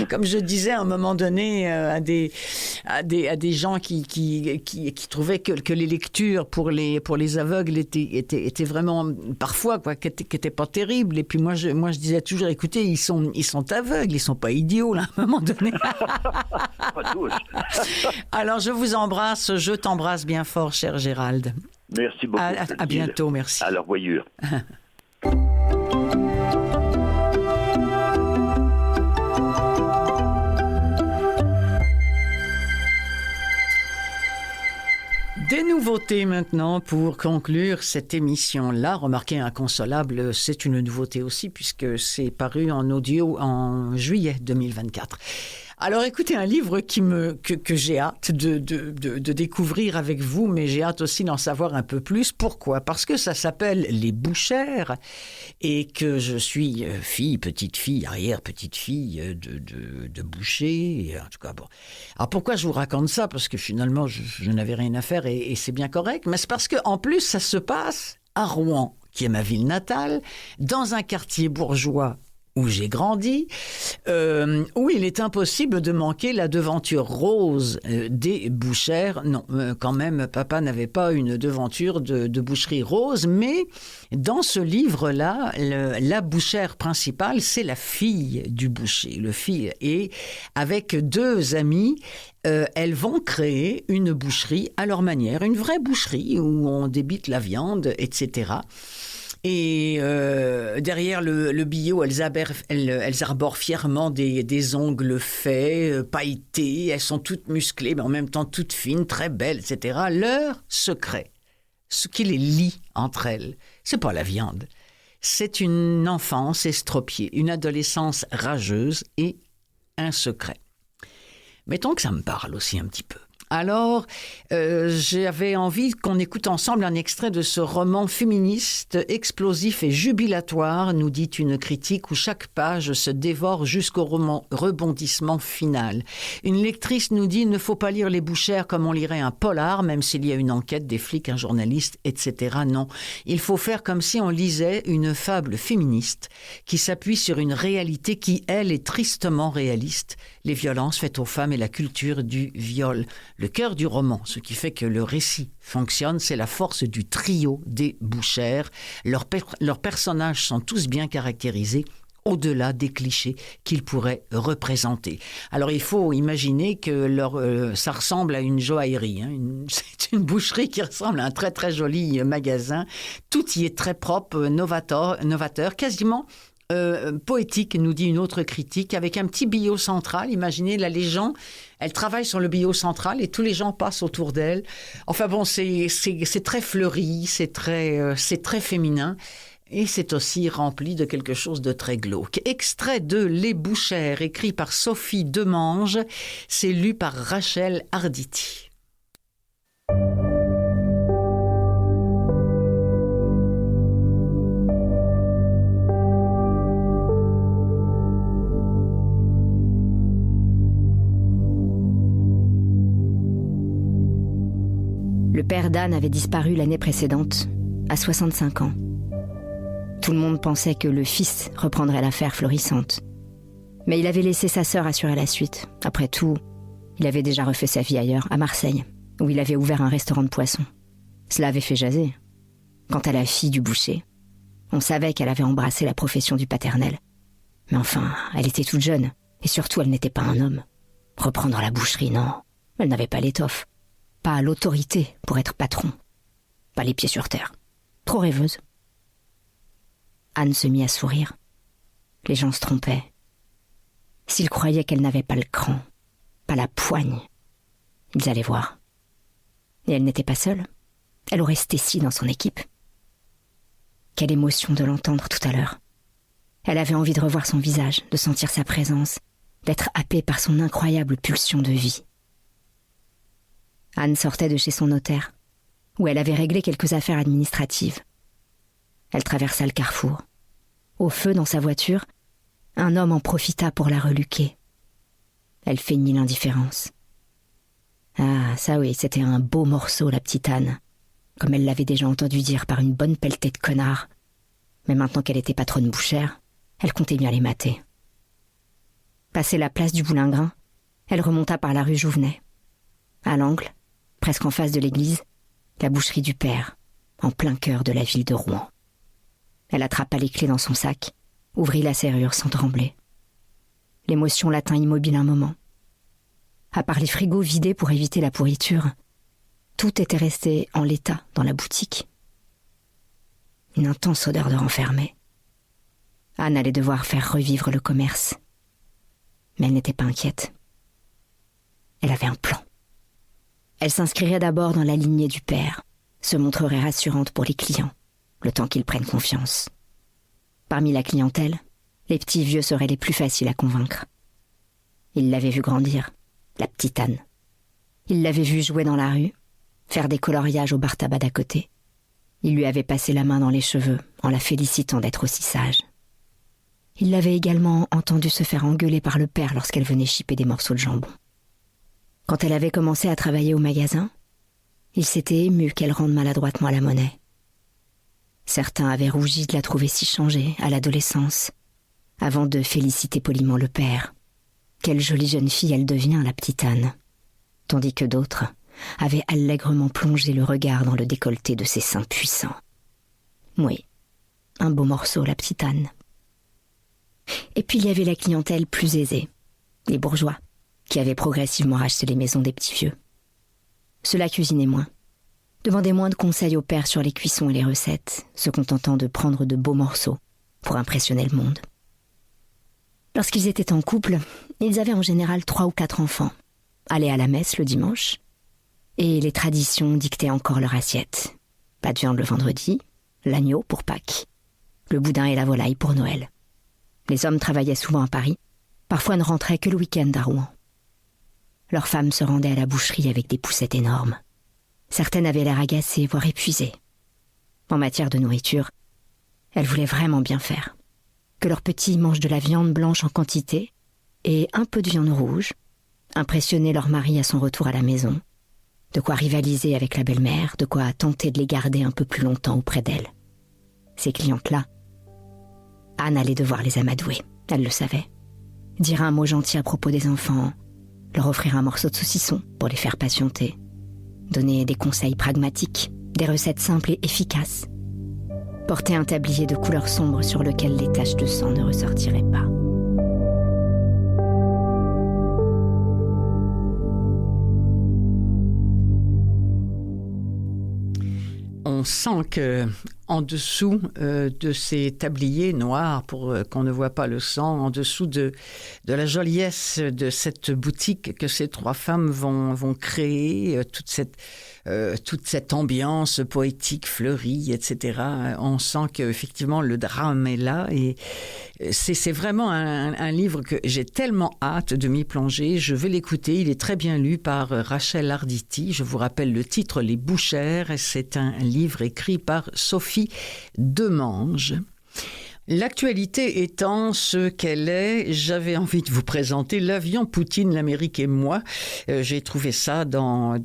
Comme je disais à un moment donné à des gens qui trouvaient que les lectures pour les aveugles étaient vraiment parfois qui étaient pas terribles. Et puis moi je disais toujours, écoutez, ils sont aveugles, ils sont pas idiots là, à un moment donné. Pas tous. Alors je vous embrasse, je t'embrasse bien fort, cher Gérald. Merci beaucoup. À bientôt, merci. À la revoyure. Des nouveautés maintenant pour conclure cette émission-là. Remarquez, Inconsolable, c'est une nouveauté aussi puisque c'est paru en audio en juillet 2024. Alors écoutez, un livre que j'ai hâte de découvrir avec vous, mais j'ai hâte aussi d'en savoir un peu plus. Pourquoi? Parce que ça s'appelle Les Bouchères et que je suis petite fille, arrière-petite-fille de boucher. En tout cas, bon. Alors pourquoi je vous raconte ça? Parce que finalement, je n'avais rien à faire et c'est bien correct. Mais c'est parce qu'en plus, ça se passe à Rouen, qui est ma ville natale, dans un quartier bourgeois où j'ai grandi, où il est impossible de manquer la devanture rose des Bouchères. Non, quand même, papa n'avait pas une devanture de boucherie rose, mais dans ce livre-là, la bouchère principale, c'est la fille du boucher. Et avec deux amis, elles vont créer une boucherie à leur manière, une vraie boucherie où on débite la viande, etc. Et derrière le bio, elles arborent fièrement des ongles faits, pailletés. Elles sont toutes musclées, mais en même temps toutes fines, très belles, etc. Leur secret, ce qui les lie entre elles, c'est pas la viande. C'est une enfance estropiée, une adolescence rageuse et un secret. Mettons que ça me parle aussi un petit peu. Alors, j'avais envie qu'on écoute ensemble un extrait de ce roman féministe, explosif et jubilatoire, nous dit une critique, où chaque page se dévore jusqu'au rebondissement final. Une lectrice nous dit « Ne faut pas lire Les Bouchères comme on lirait un polar, même s'il y a une enquête, des flics, un journaliste, etc. Non, il faut faire comme si on lisait une fable féministe qui s'appuie sur une réalité qui, elle, est tristement réaliste. Les violences faites aux femmes et la culture du viol. » Le cœur du roman, ce qui fait que le récit fonctionne, c'est la force du trio des Bouchères. Leurs personnages sont tous bien caractérisés, au-delà des clichés qu'ils pourraient représenter. Alors il faut imaginer que ça ressemble à une joaillerie. C'est une boucherie qui ressemble à un très très joli magasin. Tout y est très propre, novateur, quasiment poétique, nous dit une autre critique, avec un petit bio central. Imaginez, là, les gens, elle travaille sur le bio central et tous les gens passent autour d'elle. Enfin bon, c'est très fleuri, c'est très féminin. Et c'est aussi rempli de quelque chose de très glauque. Extrait de Les Bouchères, écrit par Sophie Demange, c'est lu par Rachel Arditi. Le père d'Anne avait disparu l'année précédente, à 65 ans. Tout le monde pensait que le fils reprendrait l'affaire florissante. Mais il avait laissé sa sœur assurer la suite. Après tout, il avait déjà refait sa vie ailleurs, à Marseille, où il avait ouvert un restaurant de poissons. Cela avait fait jaser. Quant à la fille du boucher, on savait qu'elle avait embrassé la profession du paternel. Mais enfin, elle était toute jeune, et surtout elle n'était pas un homme. Reprendre la boucherie, non. Elle n'avait pas l'étoffe, pas l'autorité pour être patron, pas les pieds sur terre. Trop rêveuse. Anne se mit à sourire. Les gens se trompaient. S'ils croyaient qu'elle n'avait pas le cran, pas la poigne, ils allaient voir. Et elle n'était pas seule. Elle aurait Stacy dans son équipe. Quelle émotion de l'entendre tout à l'heure. Elle avait envie de revoir son visage, de sentir sa présence, d'être happée par son incroyable pulsion de vie. Anne sortait de chez son notaire, où elle avait réglé quelques affaires administratives. Elle traversa le carrefour. Au feu dans sa voiture, un homme en profita pour la reluquer. Elle feignit l'indifférence. Ah, ça oui, c'était un beau morceau, la petite Anne, comme elle l'avait déjà entendu dire par une bonne pelletée de connards. Mais maintenant qu'elle était patronne bouchère, elle comptait bien les mater. Passée la place du Boulingrin, elle remonta par la rue Jouvenet. À l'angle, presque en face de l'église, la boucherie du père, en plein cœur de la ville de Rouen. Elle attrapa les clés dans son sac, ouvrit la serrure sans trembler. L'émotion la tint immobile un moment. À part les frigos vidés pour éviter la pourriture, tout était resté en l'état dans la boutique. Une intense odeur de renfermé. Anne allait devoir faire revivre le commerce. Mais elle n'était pas inquiète. Elle avait un plan. Elle s'inscrirait d'abord dans la lignée du père, se montrerait rassurante pour les clients, le temps qu'ils prennent confiance. Parmi la clientèle, les petits vieux seraient les plus faciles à convaincre. Il l'avait vue grandir, la petite Anne. Il l'avait vue jouer dans la rue, faire des coloriages au bar tabac d'à côté. Il lui avait passé la main dans les cheveux en la félicitant d'être aussi sage. Il l'avait également entendue se faire engueuler par le père lorsqu'elle venait chipper des morceaux de jambon. Quand elle avait commencé à travailler au magasin, il s'était ému qu'elle rende maladroitement la monnaie. Certains avaient rougi de la trouver si changée à l'adolescence, avant de féliciter poliment le père. Quelle jolie jeune fille elle devient, la petite Anne. Tandis que d'autres avaient allègrement plongé le regard dans le décolleté de ses seins puissants. Oui, un beau morceau, la petite Anne. Et puis il y avait la clientèle plus aisée, les bourgeois, qui avaient progressivement racheté les maisons des petits vieux. Ceux-là cuisinaient moins, demandaient moins de conseils au père sur les cuissons et les recettes, se contentant de prendre de beaux morceaux pour impressionner le monde. Lorsqu'ils étaient en couple, ils avaient en général 3 ou 4 enfants, allaient à la messe le dimanche, et les traditions dictaient encore leur assiette. Pas de viande le vendredi, l'agneau pour Pâques, le boudin et la volaille pour Noël. Les hommes travaillaient souvent à Paris, parfois ne rentraient que le week-end à Rouen. Leurs femmes se rendaient à la boucherie avec des poussettes énormes. Certaines avaient l'air agacées, voire épuisées. En matière de nourriture, elles voulaient vraiment bien faire. Que leurs petits mangent de la viande blanche en quantité et un peu de viande rouge, impressionner leur mari à son retour à la maison, de quoi rivaliser avec la belle-mère, de quoi tenter de les garder un peu plus longtemps auprès d'elle. Ces clientes-là, Anne allait devoir les amadouer, elle le savait. Dire un mot gentil à propos des enfants, leur offrir un morceau de saucisson pour les faire patienter, donner des conseils pragmatiques, des recettes simples et efficaces, porter un tablier de couleur sombre sur lequel les taches de sang ne ressortiraient pas. On sent que en dessous de ces tabliers noirs pour qu'on ne voit pas le sang, en dessous de la joliesse de cette boutique que ces 3 femmes vont créer, toute cette ambiance poétique, fleurie, etc. On sent qu'effectivement le drame est là et c'est vraiment un livre que j'ai tellement hâte de m'y plonger. Je vais l'écouter, il est très bien lu par Rachel Arditi. Je vous rappelle le titre, Les Bouchères. C'est un livre écrit par Sophie Demange. L'actualité étant ce qu'elle est, j'avais envie de vous présenter L'avion Poutine, l'Amérique et moi. J'ai trouvé ça dans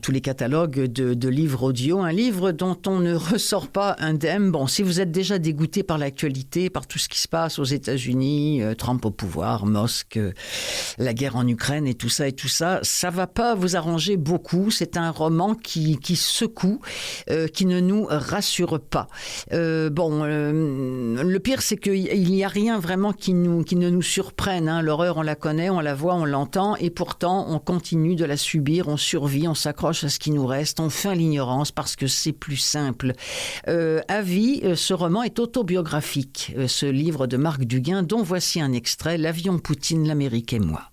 tous les catalogues de livres audio, un livre dont on ne ressort pas indemne. Bon, si vous êtes déjà dégoûté par l'actualité, par tout ce qui se passe aux États-Unis, Trump au pouvoir, Musk, la guerre en Ukraine et tout ça, ça va pas vous arranger beaucoup. C'est un roman qui secoue, qui ne nous rassure pas. Le pire, c'est qu'il n'y a rien vraiment qui ne nous surprenne. Hein. L'horreur, on la connaît, on la voit, on l'entend, et pourtant, on continue de la subir, on survit, on s'accroche à ce qui nous reste, on feint l'ignorance parce que c'est plus simple. À vie, ce roman est autobiographique, ce livre de Marc Duguin, dont voici un extrait, L'avion Poutine, l'Amérique et moi.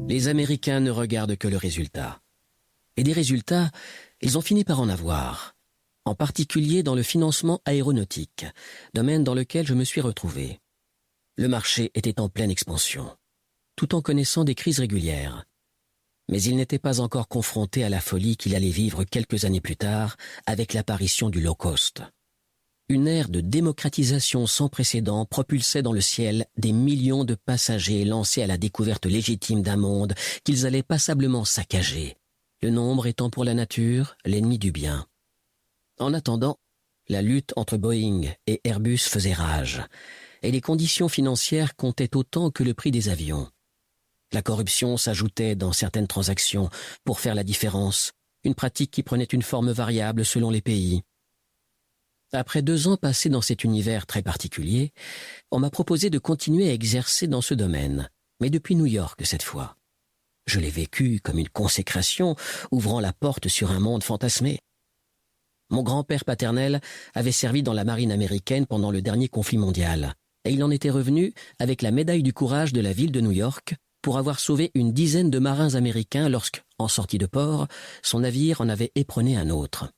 Les Américains ne regardent que le résultat. Et des résultats, ils ont fini par en avoir, en particulier dans le financement aéronautique, domaine dans lequel je me suis retrouvé. Le marché était en pleine expansion, tout en connaissant des crises régulières. Mais il n'était pas encore confronté à la folie qu'il allait vivre quelques années plus tard avec l'apparition du low cost. Une ère de démocratisation sans précédent propulsait dans le ciel des millions de passagers lancés à la découverte légitime d'un monde qu'ils allaient passablement saccager, le nombre étant pour la nature l'ennemi du bien. En attendant, la lutte entre Boeing et Airbus faisait rage, et les conditions financières comptaient autant que le prix des avions. La corruption s'ajoutait dans certaines transactions pour faire la différence, une pratique qui prenait une forme variable selon les pays. Après 2 ans passés dans cet univers très particulier, on m'a proposé de continuer à exercer dans ce domaine, mais depuis New York cette fois. Je l'ai vécu comme une consécration, ouvrant la porte sur un monde fantasmé. Mon grand-père paternel avait servi dans la marine américaine pendant le dernier conflit mondial, et il en était revenu avec la médaille du courage de la ville de New York pour avoir sauvé une dizaine de marins américains lorsque, en sortie de port, son navire en avait éperonné un autre.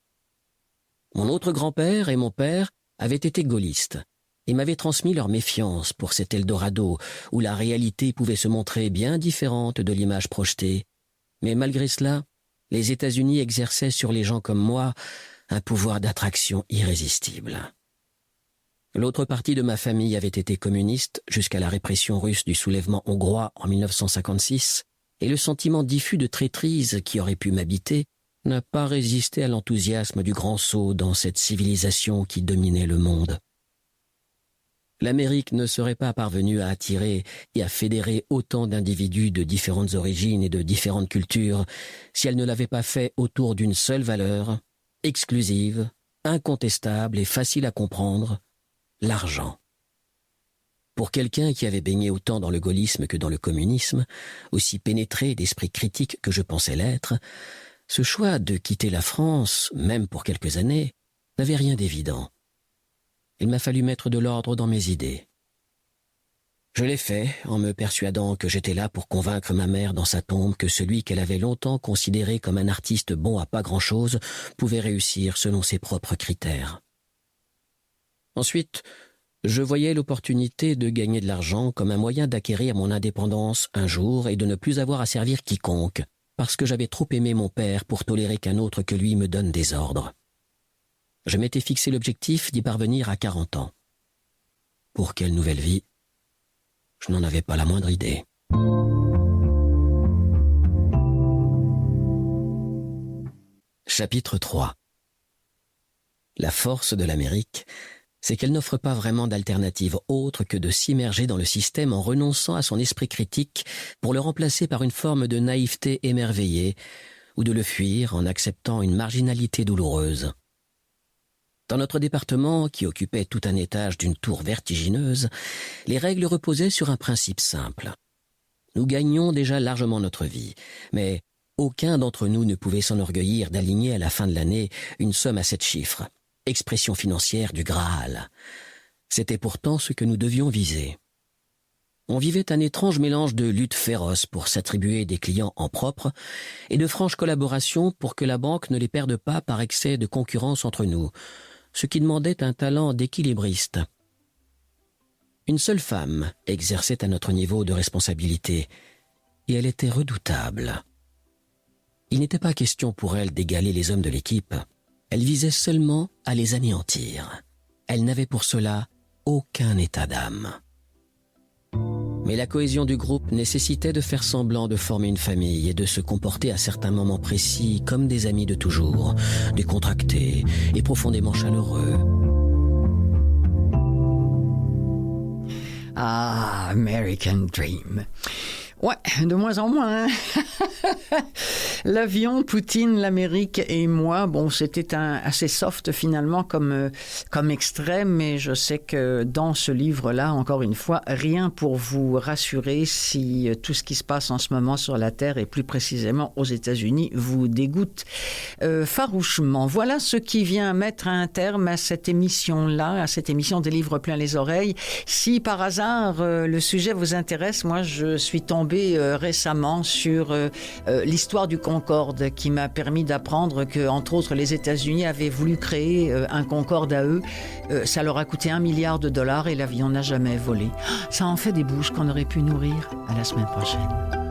Mon autre grand-père et mon père avaient été gaullistes et m'avaient transmis leur méfiance pour cet Eldorado où la réalité pouvait se montrer bien différente de l'image projetée. Mais malgré cela, les États-Unis exerçaient sur les gens comme moi un pouvoir d'attraction irrésistible. L'autre partie de ma famille avait été communiste jusqu'à la répression russe du soulèvement hongrois en 1956, et le sentiment diffus de traîtrise qui aurait pu m'habiter n'a pas résisté à l'enthousiasme du grand saut dans cette civilisation qui dominait le monde. L'Amérique ne serait pas parvenue à attirer et à fédérer autant d'individus de différentes origines et de différentes cultures si elle ne l'avait pas fait autour d'une seule valeur, exclusive, incontestable et facile à comprendre, l'argent. Pour quelqu'un qui avait baigné autant dans le gaullisme que dans le communisme, aussi pénétré d'esprit critique que je pensais l'être, ce choix de quitter la France, même pour quelques années, n'avait rien d'évident. Il m'a fallu mettre de l'ordre dans mes idées. Je l'ai fait en me persuadant que j'étais là pour convaincre ma mère dans sa tombe que celui qu'elle avait longtemps considéré comme un artiste bon à pas grand-chose pouvait réussir selon ses propres critères. Ensuite, je voyais l'opportunité de gagner de l'argent comme un moyen d'acquérir mon indépendance un jour et de ne plus avoir à servir quiconque, parce que j'avais trop aimé mon père pour tolérer qu'un autre que lui me donne des ordres. Je m'étais fixé l'objectif d'y parvenir à 40 ans. Pour quelle nouvelle vie? Je n'en avais pas la moindre idée. Chapitre 3. La force de l'Amérique, c'est qu'elle n'offre pas vraiment d'alternative autre que de s'immerger dans le système en renonçant à son esprit critique pour le remplacer par une forme de naïveté émerveillée ou de le fuir en acceptant une marginalité douloureuse. Dans notre département, qui occupait tout un étage d'une tour vertigineuse, les règles reposaient sur un principe simple. Nous gagnions déjà largement notre vie, mais aucun d'entre nous ne pouvait s'enorgueillir d'aligner à la fin de l'année une somme à 7 chiffres, expression financière du Graal. C'était pourtant ce que nous devions viser. On vivait un étrange mélange de lutte féroce pour s'attribuer des clients en propre et de franche collaboration pour que la banque ne les perde pas par excès de concurrence entre nous, ce qui demandait un talent d'équilibriste. Une seule femme exerçait à notre niveau de responsabilité, et elle était redoutable. Il n'était pas question pour elle d'égaler les hommes de l'équipe. Elle visait seulement à les anéantir. Elle n'avait pour cela aucun état d'âme. Mais la cohésion du groupe nécessitait de faire semblant de former une famille et de se comporter à certains moments précis comme des amis de toujours, décontractés et profondément chaleureux. Ah, American Dream. Ouais, de moins en moins. Hein? L'avion, Poutine, l'Amérique et moi, bon, c'était assez soft finalement comme extrait, mais je sais que dans ce livre-là, encore une fois, rien pour vous rassurer si tout ce qui se passe en ce moment sur la Terre et plus précisément aux États-Unis vous dégoûte farouchement. Voilà ce qui vient mettre un terme à cette émission-là, à cette émission des livres plein les oreilles. Si par hasard le sujet vous intéresse, moi je suis tombée récemment sur l'histoire du Concorde qui m'a permis d'apprendre que, entre autres, les États-Unis avaient voulu créer un Concorde à eux. Ça leur a coûté $1 milliard et l'avion n'a jamais volé. Ça en fait des bouches qu'on aurait pu nourrir. À la semaine prochaine.